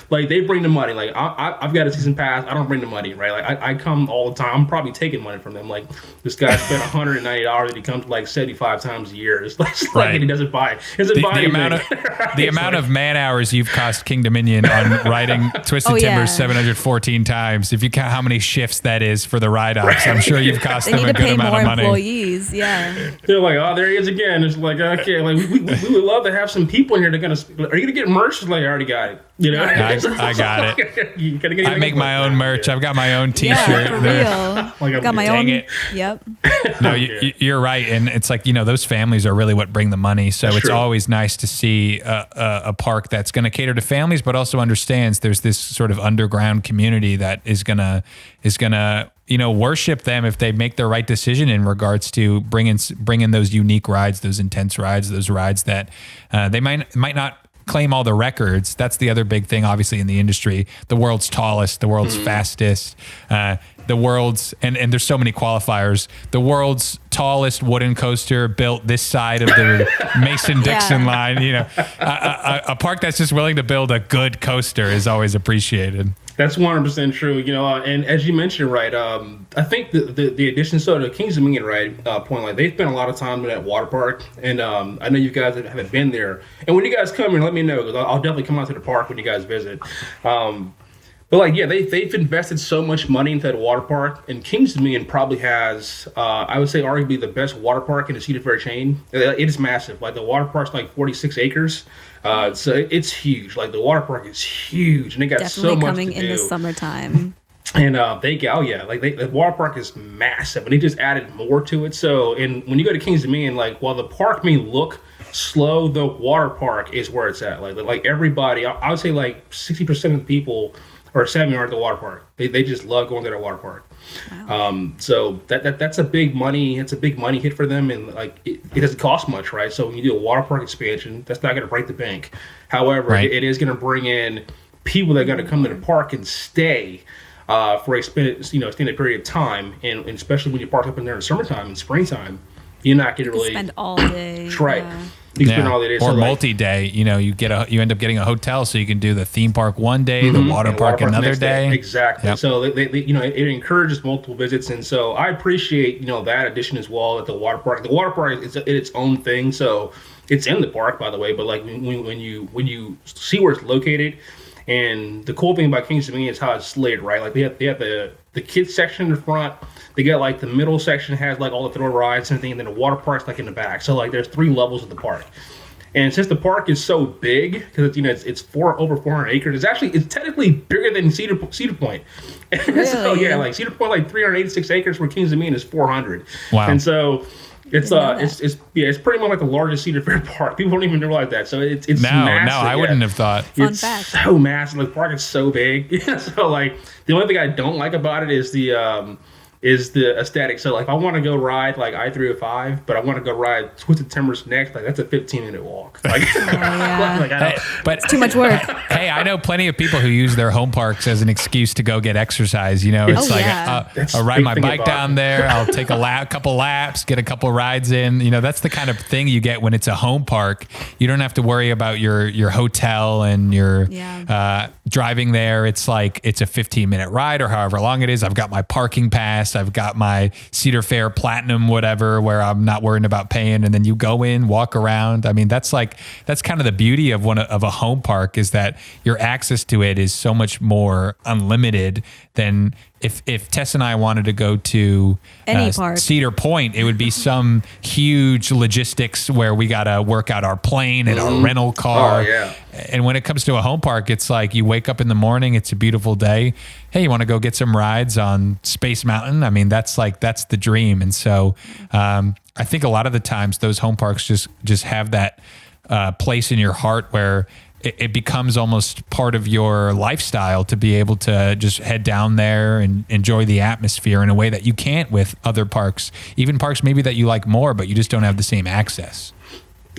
They bring the money. Like I've got a season pass. I don't bring the money, right? Like I come all the time. I'm probably taking money from them. Like this guy spent $190 and he comes like 75 times a year. It's like and he doesn't buy. The amount of man hours you've cost King Dominion on riding Twisted Timbers 714 times. If you count how many shifts that is for the ride ops, I'm sure you've cost them a good amount of money. Employees, yeah. They're like, oh, there he is again. It's like, okay, like we would love to have some people in here. Are you gonna get merch? It's like, I already got it. I got it. I make my own merch. I've got my own T-shirt. Yeah, for real. Got my own. It. Yep. No, you're right, and it's like those families are really what bring the money. So it's always nice to see a park that's going to cater to families, but also understands there's this sort of underground community that is gonna worship them if they make the right decision in regards to bringing those unique rides, those intense rides, those rides that they might not claim all the records. That's the other big thing, obviously, in the industry. The world's tallest, the world's fastest, the world's, and there's so many qualifiers, the world's tallest wooden coaster built this side of the Mason-Dixon line. A park that's just willing to build a good coaster is always appreciated. That's 100% true, and as you mentioned, right, I think the addition to the Kings Dominion ride point, like they spent a lot of time in that water park, and I know you guys haven't been there. And when you guys come here, let me know, because I'll definitely come out to the park when you guys visit. But they've invested so much money into that water park, and Kings Dominion probably has, I would say, arguably the best water park in the Cedar Fair chain. It is massive. Like the water park's like 46 acres. So it's huge. Like the water park is huge, and they got definitely so much coming to in do. the summertime. And the water park is massive, and they just added more to it. So, and when you go to Kings Dominion, like while the park may look slow, the water park is where it's at. Like everybody, I would say like 60% of the people are 70 are at the water park. They just love going to the water park. Wow. So that's a big money. It's a big money hit for them, and like it doesn't cost much, right? So when you do a water park expansion, that's not going to break the bank. However, it is going to bring in people that are going to come to the park and stay for extended period of time, and especially when you park up in there in the summertime and springtime, you're not going to really spend all day. Right. Yeah. You spend all the day. Or multi-day. You end up getting a hotel, so you can do the theme park one day, the water park another day. Exactly. Yep. So it encourages multiple visits, and so I appreciate that addition as well at the water park. The water park is its own thing. So It's in the park, by the way, but like when you see where it's located, and the cool thing about Kings Dominion is how it's laid, right? Like they have the kids section in the front. They got like the middle section has like all the thrill rides and everything, and then the water park's like in the back. So like there's 3 levels of the park. And since the park is so big, because it's over 400 acres, it's technically bigger than Cedar Point. Really? So yeah, like Cedar Point, like 386 acres, where Kings Dominion is 400. Wow. And so it's pretty much like the largest Cedar Fair park. People don't even realize that. So it's massive. No, I wouldn't have thought. It's so massive. The park is so big. So like the only thing I don't like about it is the aesthetic. So like if I want to go ride like I-305, but I want to go ride Twisted Timbers next, like that's a 15-minute walk. Like, But It's too much work. Hey, I know plenty of people who use their home parks as an excuse to go get exercise. You know, it's I'll ride my bike down there. I'll take a couple laps, get a couple rides in. You know, that's the kind of thing you get when it's a home park. You don't have to worry about your hotel and your driving there. It's like it's a 15-minute ride or however long it is. I've got my parking pass. I've got my Cedar Fair Platinum, whatever, where I'm not worrying about paying. And then you go in, walk around. I mean, that's kind of the beauty of a home park, is that your access to it is so much more unlimited than if Tess and I wanted to go to any park. Cedar Point, it would be some huge logistics where we got to work out our plane and our rental car. Oh, yeah. And when it comes to a home park, it's like you wake up in the morning, it's a beautiful day. Hey, you want to go get some rides on Space Mountain? I mean, that's the dream. And so I think a lot of the times those home parks just have that place in your heart where it becomes almost part of your lifestyle to be able to just head down there and enjoy the atmosphere in a way that you can't with other parks, even parks maybe that you like more, but you just don't have the same access.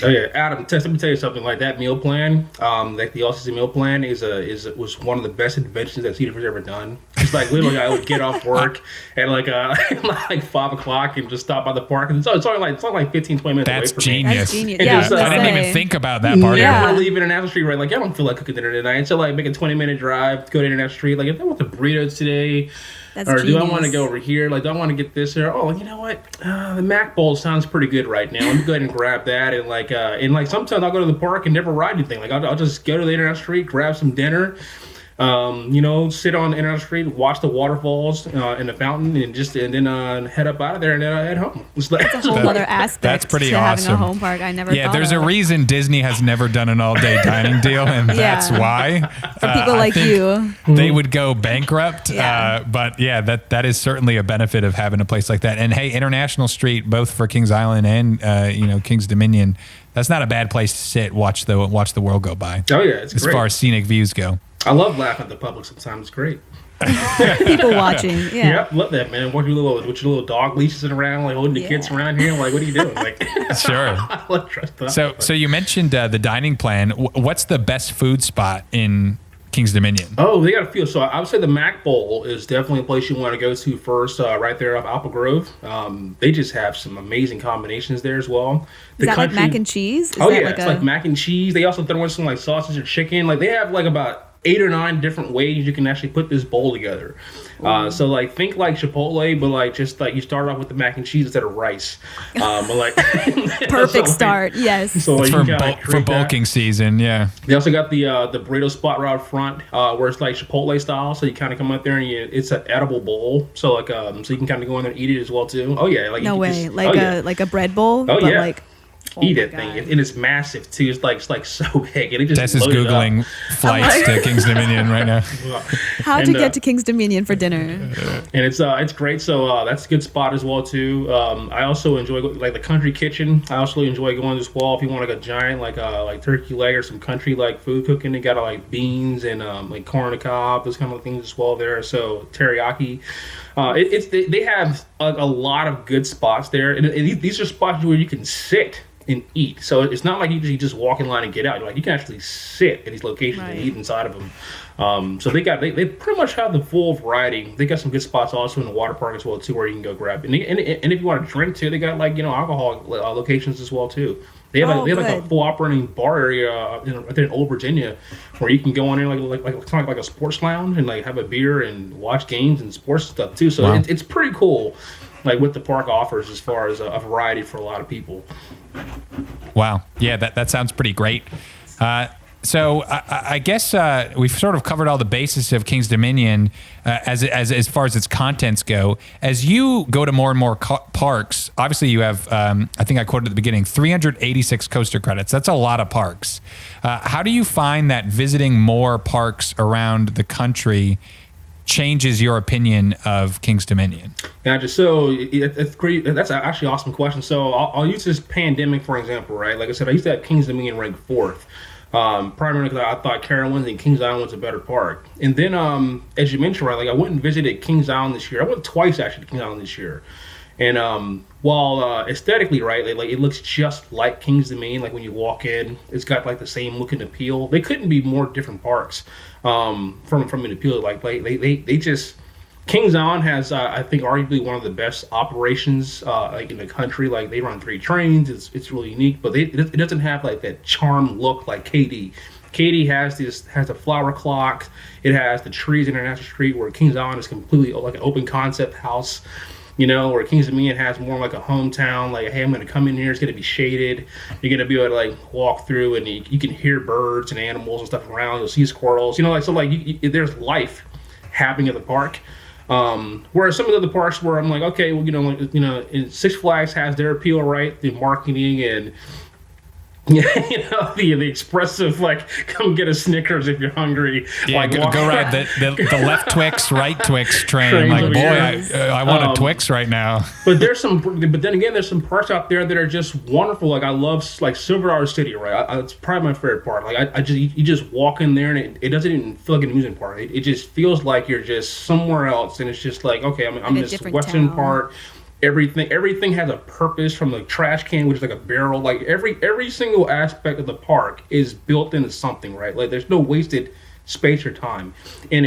Oh yeah, Adam, Tess, let me tell you something. Like that meal plan, like the all-season meal plan was one of the best inventions that Cedar Fair's ever done. It's like literally I would get off work at like 5:00 and just stop by the park, and it's only like 15, 20 minutes away from genius. That's genius. Yeah, I didn't even think about that part. Never leave International Street, right? Like I don't feel like cooking dinner tonight, so like make a 20-minute drive, go to International Street. Like if I want the burritos today. That's or genius. do I want to go over here? Like, do I want to get this or oh, you know what? The Mac Bowl sounds pretty good right now. Let me go ahead and grab that. And like sometimes I'll go to the park and never ride anything. Like I'll just go to the International Street, grab some dinner, sit on the International Street, watch the waterfalls in the fountain, and then head up out of there and then head home. That's a whole other aspect. That's pretty to awesome. Having a home park, I never. Yeah, thought there's of. a reason Disney has never done an all-day dining deal, and that's why. For people I like think you, they would go bankrupt. Yeah. But yeah, that is certainly a benefit of having a place like that. And hey, International Street, both for Kings Island and Kings Dominion, that's not a bad place to sit, watch the world go by. Oh yeah, it's as great. far as scenic views go. I love laughing at the public sometimes. It's great. people watching. Yeah. Yep, love that, man. With your little dog leashes around, like holding the kids around here. Like, what are you doing? Like, sure. So you mentioned the dining plan. What's the best food spot in Kings Dominion? Oh, they got a few. So I would say the Mac Bowl is definitely a place you want to go to first, right there off Apple Grove. They just have some amazing combinations there as well. Is that like mac and cheese? It's like mac and cheese. They also throw in some like sausage or chicken. Like they have like about 8 or 9 different ways you can actually put this bowl together. So like think like Chipotle, but like just like you start off with the mac and cheese instead of rice. Perfect start. Yes. So it's for bulking season. Yeah. They also got the burrito spot right up front, where it's like Chipotle style. So you kind of come up there and it's an edible bowl. So like so you can kind of go in there and eat it as well too. Oh yeah. Like no way. Like a bread bowl. Oh but yeah. Like, eat it thing, and it's massive too. It's like so big, and it just. Tess is googling flights to Kings Dominion right now. How'd you get to Kings Dominion for dinner? And it's great. So that's a good spot as well too. I also enjoy like the country kitchen. I also enjoy going as well if you want like a giant like turkey leg or some country like food cooking. They got like beans and like corn on the cob, those kind of things as well there. So teriyaki. They have a lot of good spots there, and these are spots where you can sit and eat. So it's not like you just walk in line and get out. Like you can actually sit at these locations and eat inside of them. So they pretty much have the full variety. They got some good spots also in the water park as well too, where you can go grab. And if you want to drink too, they got like alcohol locations as well too. They have like a full operating bar area right there in Old Virginia, where you can go on in like kind of like a sports lounge and like have a beer and watch games and sports stuff too. So it's pretty cool, like what the park offers as far as a variety for a lot of people. Wow. Yeah, that sounds pretty great. So I guess we've sort of covered all the basis of King's Dominion as far as its contents go. As you go to more and more parks, obviously you have, I think I quoted at the beginning, 386 coaster credits. That's a lot of parks. How do you find that visiting more parks around the country changes your opinion of King's Dominion? Gotcha. So it's great. That's actually an awesome question. So I'll use this pandemic for example, right? Like I said, I used to have King's Dominion ranked fourth. Primarily because I thought Carowinds and Kings Island was a better park. And then, as you mentioned, right, like I went and visited Kings Island this year. I went twice actually to Kings Island this year. And while aesthetically, right, like it looks just like Kings Dominion. Like when you walk in, it's got like the same look and appeal. They couldn't be more different parks from an appeal. Like they just. Kings Island has, I think, arguably one of the best operations like in the country. Like they run 3 trains. It's really unique, but it doesn't have like that charm look like KD. KD has a flower clock. It has the trees International Street, where Kings Island is completely like an open concept house. You know, where Kings Dominion has more like a hometown. Like, hey, I'm going to come in here. It's going to be shaded. You're going to be able to like walk through, and you can hear birds and animals and stuff around. You'll see squirrels. You know, like so like there's life happening at the park. Whereas some of the other parks where I'm like, okay, well, and Six Flags has their appeal, right? The marketing and the expressive, like, come get a Snickers if you're hungry. Yeah, like, go ride the left Twix, right Twix train. Like, boy, I want a Twix right now. But then again, there's some parks out there that are just wonderful. Like I love like Silver Dollar City, right? It's probably my favorite park. Like you just walk in there and it doesn't even feel like an amusement park. It just feels like you're just somewhere else, and it's just like, okay, I'm this Western part. Everything has a purpose, from the trash can, which is like a barrel. Like every single aspect of the park is built into something, right? Like there's no wasted space or time, and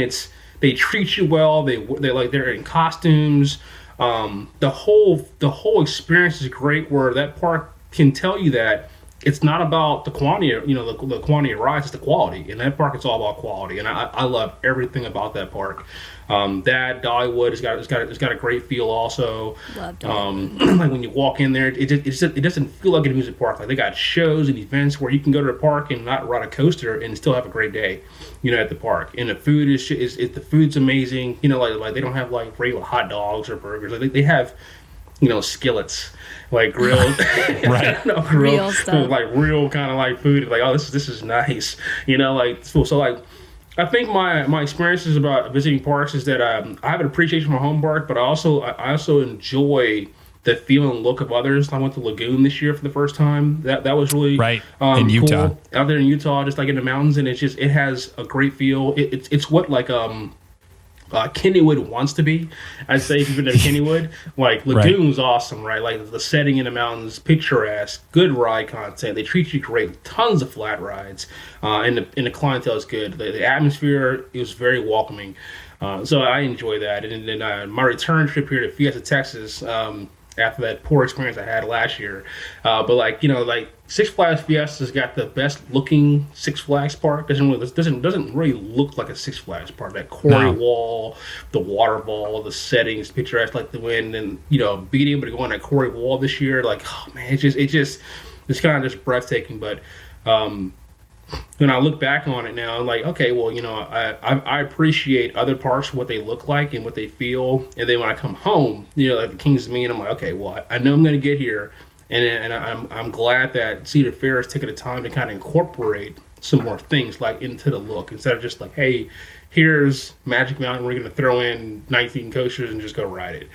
they treat you well. They're in costumes. The whole experience is great. Where that park can tell you that it's not about the quantity, the quantity of rides, it's the quality. And that park, it's all about quality, and I love everything about that park. That Dollywood has got a great feel also. Love Dollywood. Like when you walk in there, it doesn't feel like an amusement park. Like they got shows and events where you can go to the park and not ride a coaster and still have a great day, at the park. And the food the food's amazing. Like they don't have like regular hot dogs or burgers. Like they have, skillets, like grilled, right? Real stuff, like real kind of like food. Like, oh, this is nice, like so like. I think my experiences about visiting parks is that I have an appreciation for my home park, but I also enjoy the feel and look of others. I went to Lagoon this year for the first time. That was really right in Utah, cool. Out there in Utah, just like in the mountains, and it has a great feel. It's what like Kennywood wants to be. I'd say if you've been to Kennywood, like Lagoon's awesome, right? Like the setting in the mountains, picturesque, good ride content. They treat you great, tons of flat rides, and the clientele is good. The atmosphere is very welcoming, so I enjoy that. And then my return trip here to Fiesta, Texas, after that poor experience I had last year, but like Six Flags Fiesta's got the best looking Six Flags park. Doesn't really look like a Six Flags park. That quarry wall, the waterfall, the settings, picturesque like the wind, and being able to go on that quarry wall this year, like, oh man, it's kind of just breathtaking. But when I look back on it now, I'm like, okay, well, I appreciate other parks, what they look like and what they feel, and then when I come home, like the Kings Dominion, I'm like, okay, well, I know I'm going to get here. And I'm glad that Cedar Fair has taken the time to kind of incorporate some more things like into the look, instead of just like, hey, here's Magic Mountain, we're going to throw in 19 coasters and just go ride it.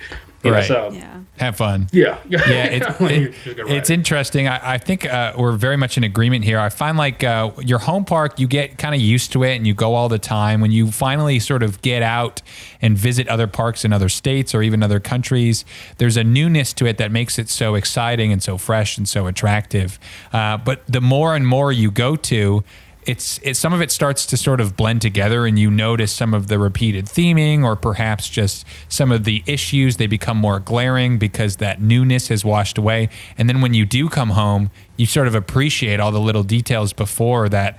Right. So, have fun. Yeah. It's interesting. I think we're very much in agreement here. I find like your home park, you get kind of used to it and you go all the time. When you finally sort of get out and visit other parks in other states or even other countries, there's a newness to it that makes it so exciting and so fresh and so attractive. But the more and more you go to, it's some of it starts to sort of blend together, and you notice some of the repeated theming, or perhaps just some of the issues. They become more glaring because that newness has washed away. And then when you do come home, you sort of appreciate all the little details before that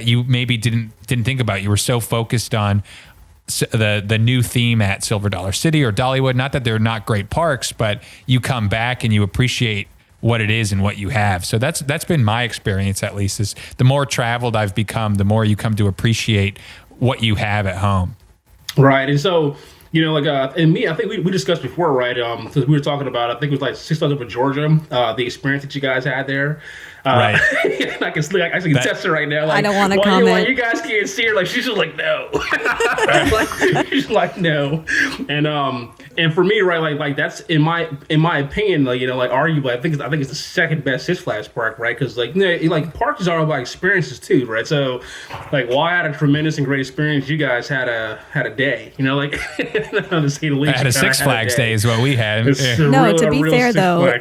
you maybe didn't think about. You were so focused on the new theme at Silver Dollar City or Dollywood. Not that they're not great parks, but you come back and you appreciate what it is and what you have. So that's been my experience, at least, is the more traveled I've become, the more you come to appreciate what you have at home. Right. And so, and me, I think we discussed before, right? Because we were talking about, I think it was like 6 days over Georgia, the experience that you guys had there. Right. I can test her right now. Like, I don't want to comment. You guys can't see her. Like, she's just like, no. She's like, no. And for me, right, like that's in my opinion, like, arguably, I think it's the second best Six Flags park, right? Because like parks are all about experiences too, right? So, like, while I had a tremendous and great experience, you guys had a day, like to say the least. I had a Six Flags day is what we had. No, to be fair though,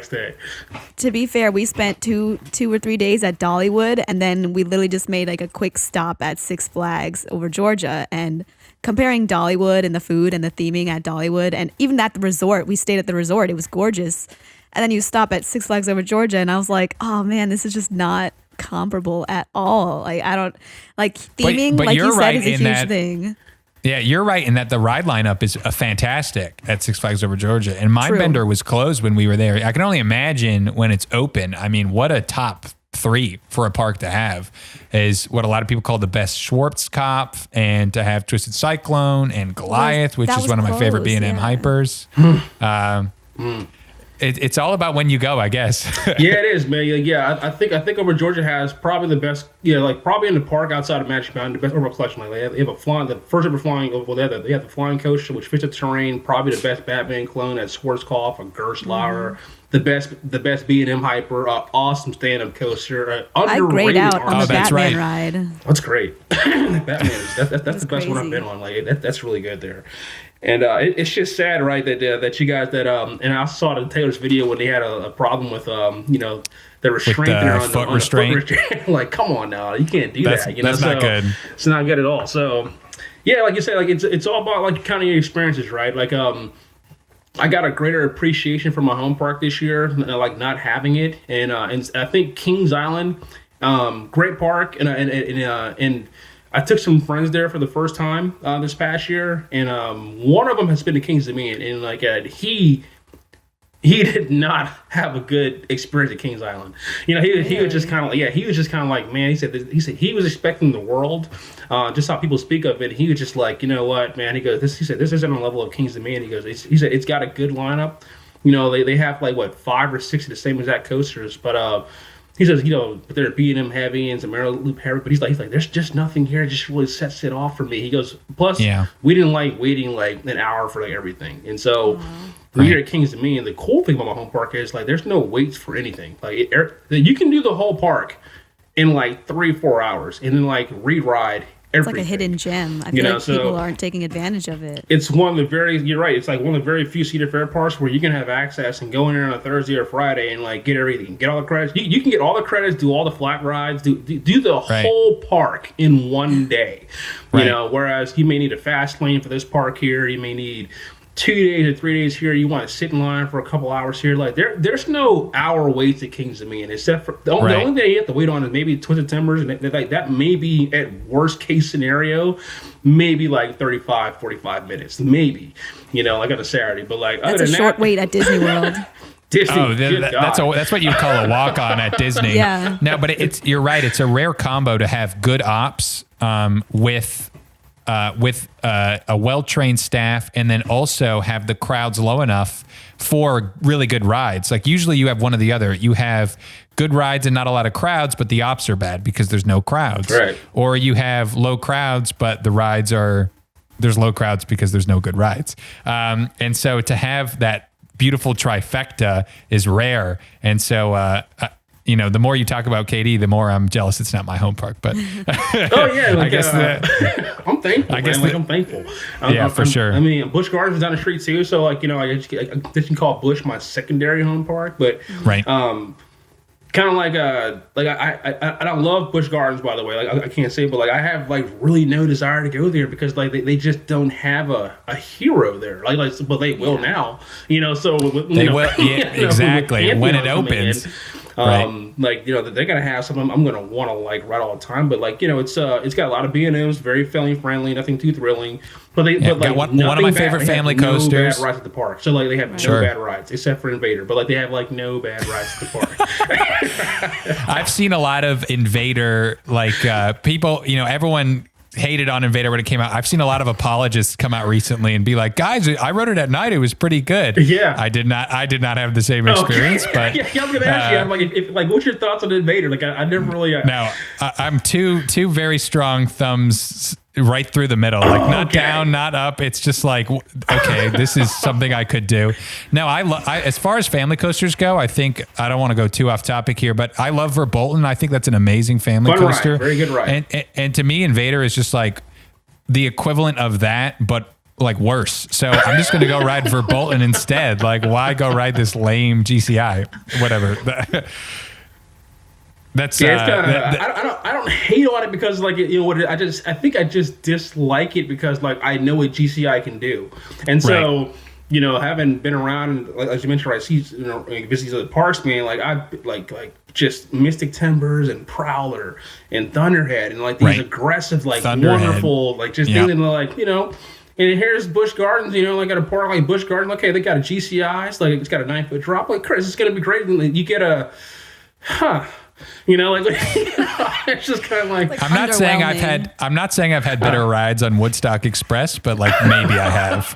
to be fair, we spent two or 3 days at Dollywood, and then we literally just made like a quick stop at Six Flags over Georgia. And comparing Dollywood and the food and the theming at Dollywood, and even at the resort, we stayed at the resort. It was gorgeous. And then you stop at Six Flags over Georgia, and I was like, oh man, this is just not comparable at all. Like, I don't like theming, but like you said, right is a huge thing. Yeah, you're right in that the ride lineup is fantastic at Six Flags over Georgia. And Mindbender was closed when we were there. I can only imagine when it's open. I mean, what a top 3 for a park to have is what a lot of people call the best Schwarzkopf, and to have Twisted Cyclone and Goliath, which is one of my favorite B&M hypers. It's all about when you go, I guess. Yeah, it is, man. Yeah, I think over Georgia has probably the best. Like probably in the park outside of Magic Mountain, the best overall collection. Like they have a flying, the first ever flying. Well, they have the flying coaster, which fits the terrain. Probably the best Batman clone at Schwarzkopf, a Gerstlauer. The best B&M hyper. Awesome stand-up coaster. I grayed out on the Batman ride. That's great. Batman. That's the best one I've been on. Like that's really good there. And it's just sad, right, that you guys and I saw it in Taylor's video when they had a problem with the restraint there on foot the restraint. Like, come on now, you can't do that. That's not good. It's not good at all. So yeah, like you said, like it's all about like kind of your experiences, right? Like I got a greater appreciation for my home park this year, like not having it, and I think Kings Island, great park, and I took some friends there for the first time this past year, and one of them has been to Kings Dominion, and like he did not have a good experience at Kings Island. He was just kind of like, man. He said he was expecting the world, just how people speak of it. He was just like, you know what, man. He goes, he said this isn't on the level of Kings Dominion. He goes, he said it's got a good lineup. They have like what 5 or 6 of the same exact coasters, but he says, but they're B&M heavy and some Arrow Loop heavy. But he's like, there's just nothing here. It just really sets it off for me. He goes, plus, we didn't like waiting like an hour for like everything. And so when you're at Kings Dominion, the cool thing about my home park is like there's no waits for anything. Like you can do the whole park in like 3-4 hours and then like re-ride everything. It's like a hidden gem. I feel like people aren't taking advantage of it. It's one of the you're right. It's like one of the very few Cedar Fair parks where you can have access and go in there on a Thursday or Friday and like get everything, get all the credits. You can get all the credits, do all the flat rides, do the whole park in one day. Whereas you may need a fast lane for this park here. You may need 2 days or 3 days here. You want to sit in line for a couple hours here. Like there's no hour waits at Kings Dominion, except for the only thing you have to wait on is maybe Twisted Timbers, and that may be at worst case scenario, maybe like 35, 45 minutes, maybe. Like on a Saturday, but like that's a short wait at Disney World. Disney, that's what you call a walk on at Disney. Yeah. No, but you're right. It's a rare combo to have good ops with a well-trained staff, and then also have the crowds low enough for really good rides. Like usually you have one or the other. You have good rides and not a lot of crowds, but the ops are bad because there's no crowds. Right. Or you have low crowds, but there's low crowds because there's no good rides. And so to have that beautiful trifecta is rare. And so, the more you talk about KD, the more I'm jealous it's not my home park. But I guess I'm thankful. I'm thankful. For sure. I mean, Busch Gardens is down the street too, so I guess you can call Busch my secondary home park. But kind of like I love Busch Gardens, by the way. Like I can't say, but like I have like really no desire to go there because like they just don't have a hero there. But they will now. So they will. Yeah, exactly. When it opens. Like, they're gonna have something I'm gonna want to like ride all the time. But like, it's got a lot of B&Ms, very family friendly, nothing too thrilling. But one of my favorite family coasters. No bad rides at the park. So like they have no bad rides except for Invader. But like they have like no bad rides at the park. I've seen a lot of Invader, like people, everyone hated on Invader when it came out. I've seen a lot of apologists come out recently and be like, guys, I rode it at night. It was pretty good. Yeah. I did not have the same experience, but yeah, I was going to ask you, I'm like, what's your thoughts on Invader? Like, I never really. No, I'm two very strong thumbs right through the middle, like not down, not up. It's just like, okay, this is something I could do. Now, I as far as family coasters go, I think I don't want to go too off topic here, but I love Verbolten. I think that's an amazing family coaster. Ride. Very good ride. And to me, Invader is just like the equivalent of that, but like worse. So I'm just going to go ride Verbolten instead. Like, why go ride this lame GCI? Whatever. That's it's kind of I don't hate on it because like I think I just dislike it because like I know what GCI can do, and so having been around and as you mentioned, I see visit other parks, man. Like I like just Mystic Timbers and Prowler and Thunderhead and like these aggressive like wonderful like just things like And here's Busch Gardens, like at a park like Busch Gardens. Okay, they got a GCI, it's like it's got a 9-foot drop. Like Chris, it's gonna be great. And you get a it's just kind of like I'm not saying I've had better rides on Woodstock Express, but like maybe I have.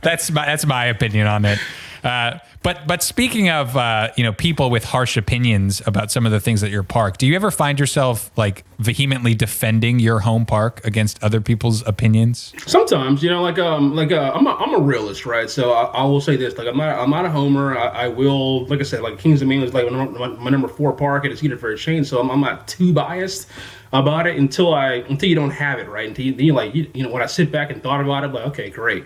That's my opinion on it. But speaking of people with harsh opinions about some of the things at your park, do you ever find yourself like vehemently defending your home park against other people's opinions? Sometimes, I'm a realist, right? So I will say this, like I'm not a homer. I will, like I said, like Kings of Maine is like my number 4 park at a Cedar Fair chain, so I'm not too biased about it until you don't have it, right? Until you when I sit back and thought about it, like okay, great.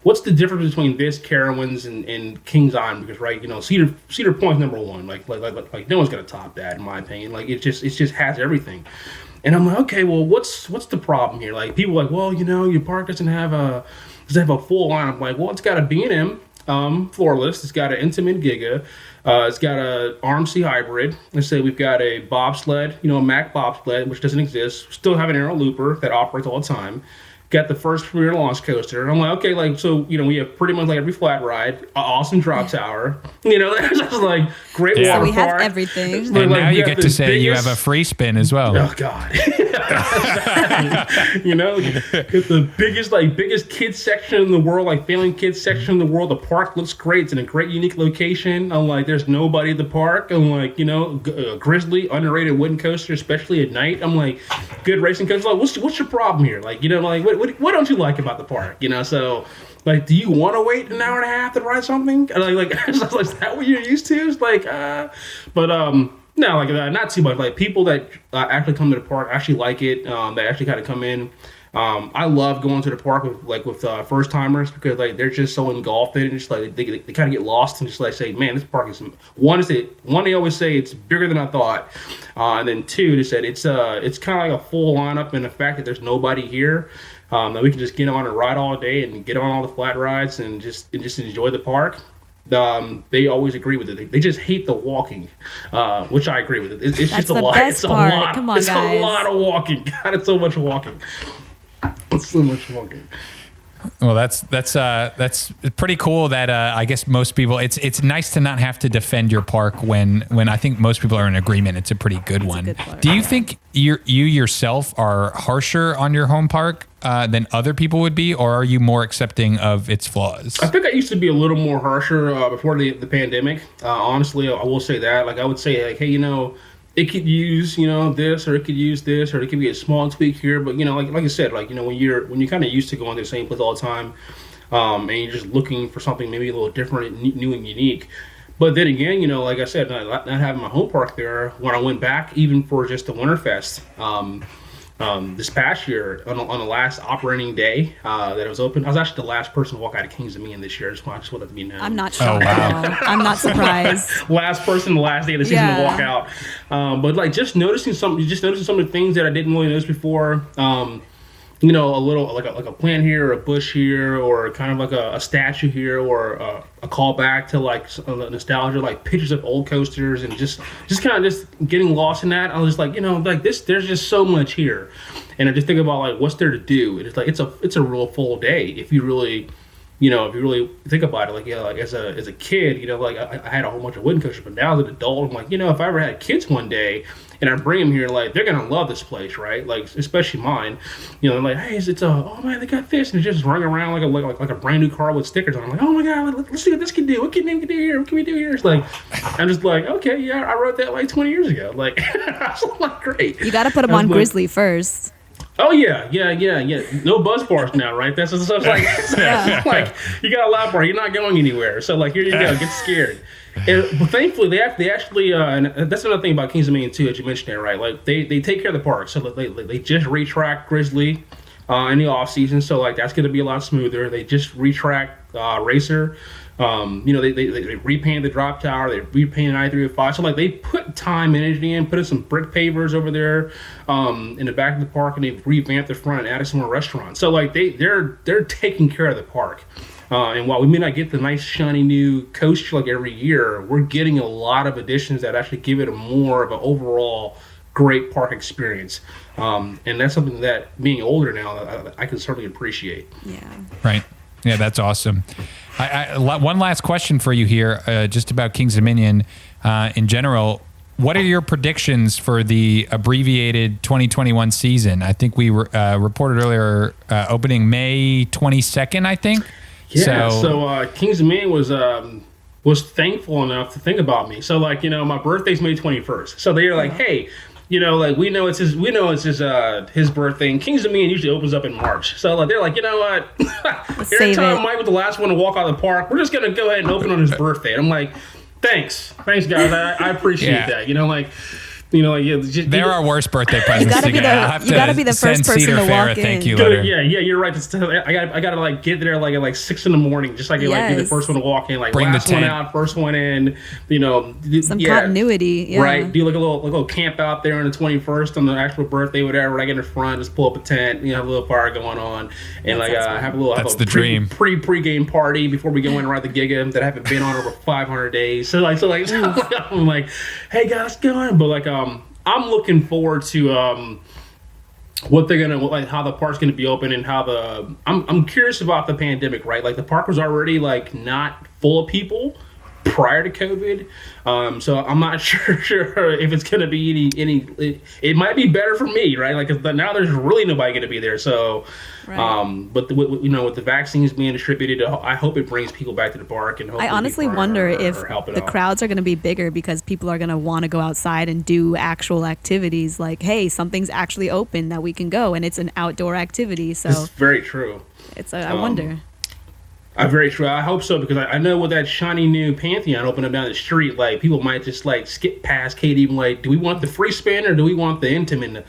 What's the difference between this Carowinds and Kings Island? Because Cedar Point's number 1. Like no one's gonna top that in my opinion. Like it just has everything. And I'm like, okay, well, what's the problem here? Like people are like, well, your park doesn't have a full line. I'm like, well, it's got a B&M floorless. It's got an Intamin Giga. It's got a RMC hybrid. Let's say we've got a bobsled, a Mack bobsled, which doesn't exist. We still have an aero looper that operates all the time. Got the first Premier launch coaster. And I'm like, okay, like, so, we have pretty much like every flat ride, an awesome drop tower. There's just like great water So we park. have everything. And now you get to say you have a free spin as well. Oh, God. It's the biggest kids section in the world, like failing kids section in the world. The park looks great. It's in a great, unique location. I'm like, there's nobody at the park. I'm like, Grizzly, underrated wooden coaster, especially at night. I'm like, good racing coaster. Like, what's your problem here? Like, what don't you like about the park? So, like, do you want to wait an hour and a half to ride something? Like, is that what you're used to? It's like, no, like not too much. Like people that actually come to the park actually like it. They actually kind of come in. I love going to the park with first timers because like they're just so engulfed in it. Just like they kind of get lost and just like say, man, this park is one. They always say it's bigger than I thought, and then 2, they said it's kind of like a full lineup, and the fact that there's nobody here. That we can just get on and ride all day and get on all the flat rides and just enjoy the park. They always agree with it. They just hate the walking, which I agree with. It's just a lot. It's a lot. Come on, it's guys. a lot of walking. God, it's so much walking. It's so much walking. Well, that's pretty cool. That I guess most people. It's nice to not have to defend your park when I think most people are in agreement. It's a pretty good one. Good park. Do you think you yourself are harsher on your home park than other people would be, or are you more accepting of its flaws? I think I used to be a little more harsher before the pandemic. Honestly, I will say that. Like I would say, like, hey, it could use, this, or it could use this, or it could be a small tweak here. But, like I said, like, when you're kind of used to going to the same place all the time, and you're just looking for something maybe a little different, new and unique. But then again, like I said, not having my home park there, when I went back, even for just the Winterfest, this past year on the last operating day that it was open, I was actually the last person to walk out of Kings of Maine this year. I just want that to be known. I'm not shocked at all. I'm not surprised. Last person, the last day of the season to walk out. But like just noticing some of the things that I didn't really notice before. a little like a plant here, or a bush here, or kind of like a statue here, or a callback to like nostalgia, like pictures of old coasters, and just kind of just getting lost in that. I was like, like this, there's just so much here, and I just think about like what's there to do. And it's like it's a real full day if you really. If you really think about it, like like as a kid, like I had a whole bunch of wooden coasters, but now as an adult, I'm like, if I ever had kids one day and I bring them here, like they're gonna love this place, right? Like especially mine, they're like, hey, oh man, they got this, and it's just running around like a brand new car with stickers on. I'm like, oh my god, let's see what this can do. What can we do here? What can we do here? It's like, I'm just like, okay, yeah, I wrote that like 20 years ago. Like, I was like, great. You got to put them on Grizzly first. Oh yeah. No buzz bars now, right? That's like, like you got a lap bar, you're not going anywhere. So like here you go, get scared. But thankfully, they actually, and that's another thing about Kings of Maine too, as you mentioned there, right? Like they take care of the park. So they just retrack Grizzly in the off season, so like that's going to be a lot smoother. They just retrack Racer. They repainted the drop tower, they repainted I-305. So like they put time and energy in, put in some brick pavers over there in the back of the park, and they revamped the front and added some more restaurants. So like they're taking care of the park. And while we may not get the nice shiny new coaster like every year, we're getting a lot of additions that actually give it a more of an overall great park experience. And that's something that being older now, I can certainly appreciate. Yeah. Right. Yeah, that's awesome. One last question for you here, just about Kings Dominion in general. What are your predictions for the abbreviated 2021 season? I think we reported earlier opening May 22nd, I think. Yeah, so Kings Dominion was thankful enough to think about me. So like, my birthday's May 21st. So they're like, hey, like we know it's his birthday, and Kings Dominion usually opens up in March. So like they're like, you know what? Airtime Myke was the last one to walk out of the park. We're just gonna go ahead and open on his birthday. And I'm like, thanks guys. I appreciate that. There are worse birthday presents. You gotta be the first person to walk in. Thank you letter. Yeah, you're right. I gotta like get there like at 6 in the morning, just like like be the first one to walk in. Like bring last the one out, first one in. Some continuity. Yeah. Right. Do like a little camp out there on the 21st on the actual birthday, whatever. Like in the front, just pull up a tent. Have a little fire going on, and have a dream. Pre-game party before we go in and ride the Giga that I haven't been on over 500 days. So I'm like, hey guys, let's go in. But like I'm looking forward to what they're gonna like, how the park's gonna be open, and how I'm curious about the pandemic, right? Like the park was already like not full of people prior to COVID, so I'm not sure if it's gonna be any. It might be better for me, right? Like now there's really nobody gonna be there. So, right. But with the vaccines being distributed, I hope it brings people back to the park. And I honestly wonder if the crowds are going to be bigger because people are going to want to go outside and do actual activities. Like, hey, something's actually open that we can go, and it's an outdoor activity. So it's very true. I wonder. Very true. I hope so, because I know with that shiny new Pantheon opening up down the street, like people might just like skip past Katie and like, do we want the free spin or do we want the Intamin?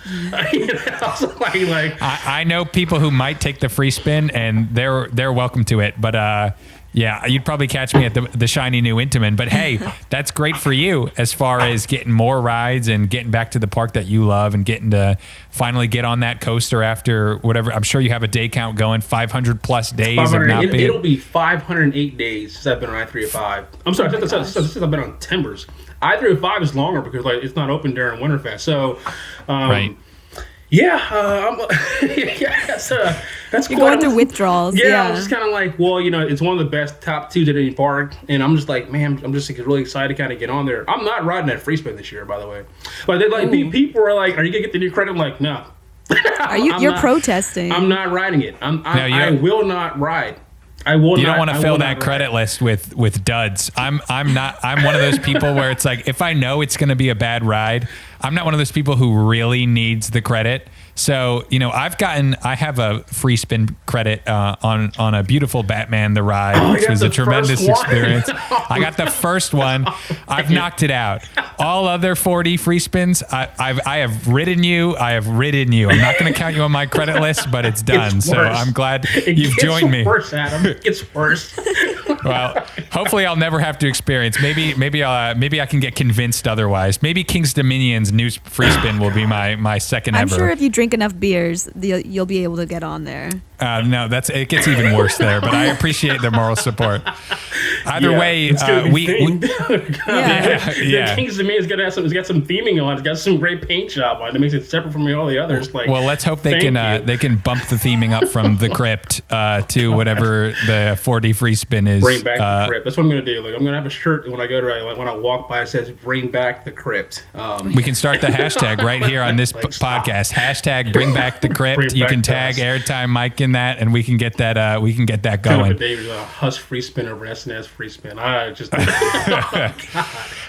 I know people who might take the free spin, and they're welcome to it, but yeah, you'd probably catch me at the shiny new Intamin. But hey, that's great for you as far as getting more rides and getting back to the park that you love, and getting to finally get on that coaster after whatever. I'm sure you have a day count going, 500 plus days of not being. It'll be 508 days since I've been on I-305. I'm sorry, since I've been on Timbers. I-305 is longer because like it's not open during Winterfest. So, right. Yeah, that's You're going through withdrawals. Yeah, I'm just kind of like, well, it's one of the best top twos at any park, and I'm just like, man, I'm just really excited to kind of get on there. I'm not riding that free spin this year, by the way. But people are like, are you gonna get the new credit? I'm like, no. You're protesting. I'm not riding it. I will not ride. You don't want to fill that credit list with duds. I'm one of those people where it's like, if I know it's going to be a bad ride, I'm not one of those people who really needs the credit. So, I have a free spin credit on a beautiful Batman the Ride, which was a tremendous experience. I got the first one. I've knocked it out. All other 40 free spins, I have ridden you. I have ridden you. I'm not going to count you on my credit list, but it's done. So I'm glad you've joined me. It gets worse, Adam. It gets worse. Well, hopefully I'll never have to experience. Maybe I can get convinced otherwise. Maybe King's Dominion's new free spin will be my second I'm ever. sure if you drink enough beers, you'll be able to get on there. No, it gets even worse there. But I appreciate the moral support. Either way, the King's Dominion's got some theming on. It's got some great paint job on it. It makes it separate from all the others. Like, well, let's hope they can bump the theming up from the crypt to whatever the 4D free spin is. Bring back the crypt. That's what I'm gonna do. Like, I'm gonna have a shirt when I go to when I walk by. It says "Bring back the crypt." We can start the hashtag right here on this podcast. Hashtag Bring back the crypt. You can tag Airtime Myke in that, and we can get that. We can get that going. Dave's a Huss free spin over SNS free spin. I just.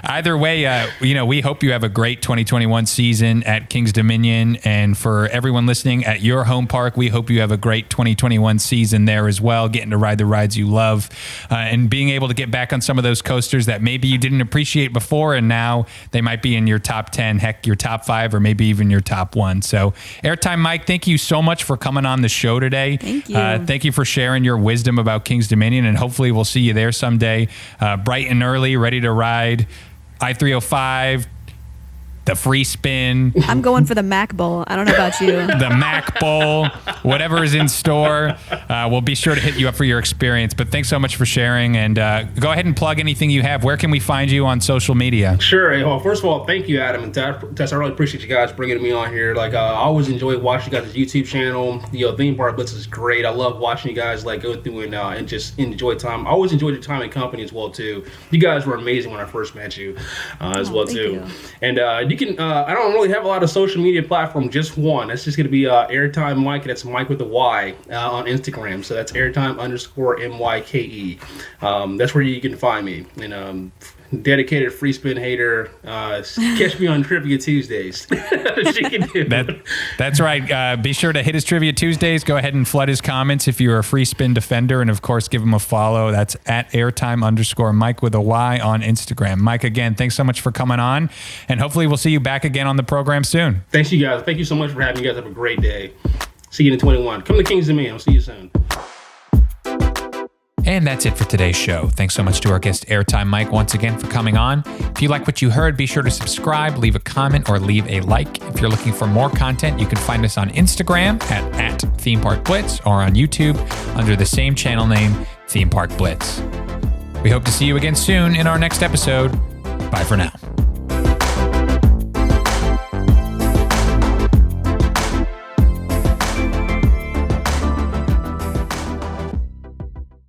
Either way, we hope you have a great 2021 season at King's Dominion, and for everyone listening at your home park, we hope you have a great 2021 season there as well, getting to ride the rides you love, and being able to get back on some of those coasters that maybe you didn't appreciate before, and now they might be in your top 10, heck, your top 5, or maybe even your top 1. So, Airtime Myke, thank you so much for coming on the show today. Thank you. Thank you for sharing your wisdom about King's Dominion, and hopefully we'll see you there someday, bright and early, ready to ride I-305, the free spin. I'm going for the Mac Bowl. I don't know about you. The Mac Bowl, whatever is in store. We'll be sure to hit you up for your experience. But thanks so much for sharing. And go ahead and plug anything you have. Where can we find you on social media? Sure. Well, first of all, thank you, Adam and Tess. I really appreciate you guys bringing me on here. Like, I always enjoy watching you guys' YouTube channel. Theme Park Blitz is great. I love watching you guys go through and just enjoy time. I always enjoyed your time in company as well too. You guys were amazing when I first met you as well too. You. And you can. I don't really have a lot of social media platform. Just one. That's just going to be Airtime Myke. And that's Myke with a Y on Instagram. So that's Airtime_MYKE. That's where you can find me. And dedicated free spin hater. Catch me on Trivia Tuesdays. That's right. Be sure to hit his Trivia Tuesdays. Go ahead and flood his comments if you're a free spin defender. And of course, give him a follow. That's at Airtime_Myke with a Y on Instagram. Myke, again, thanks so much for coming on. And hopefully we'll see you back again on the program soon. Thanks, you guys. Thank you so much for having me. You guys have a great day. See you in 21. Come to King's Dominion. I'll see you soon. And that's it for today's show. Thanks so much to our guest Airtime Myke once again for coming on. If you like what you heard, be sure to subscribe, leave a comment, or leave a like. If you're looking for more content, you can find us on Instagram at Theme Park Blitz or on YouTube under the same channel name, Theme Park Blitz. We hope to see you again soon in our next episode. Bye for now.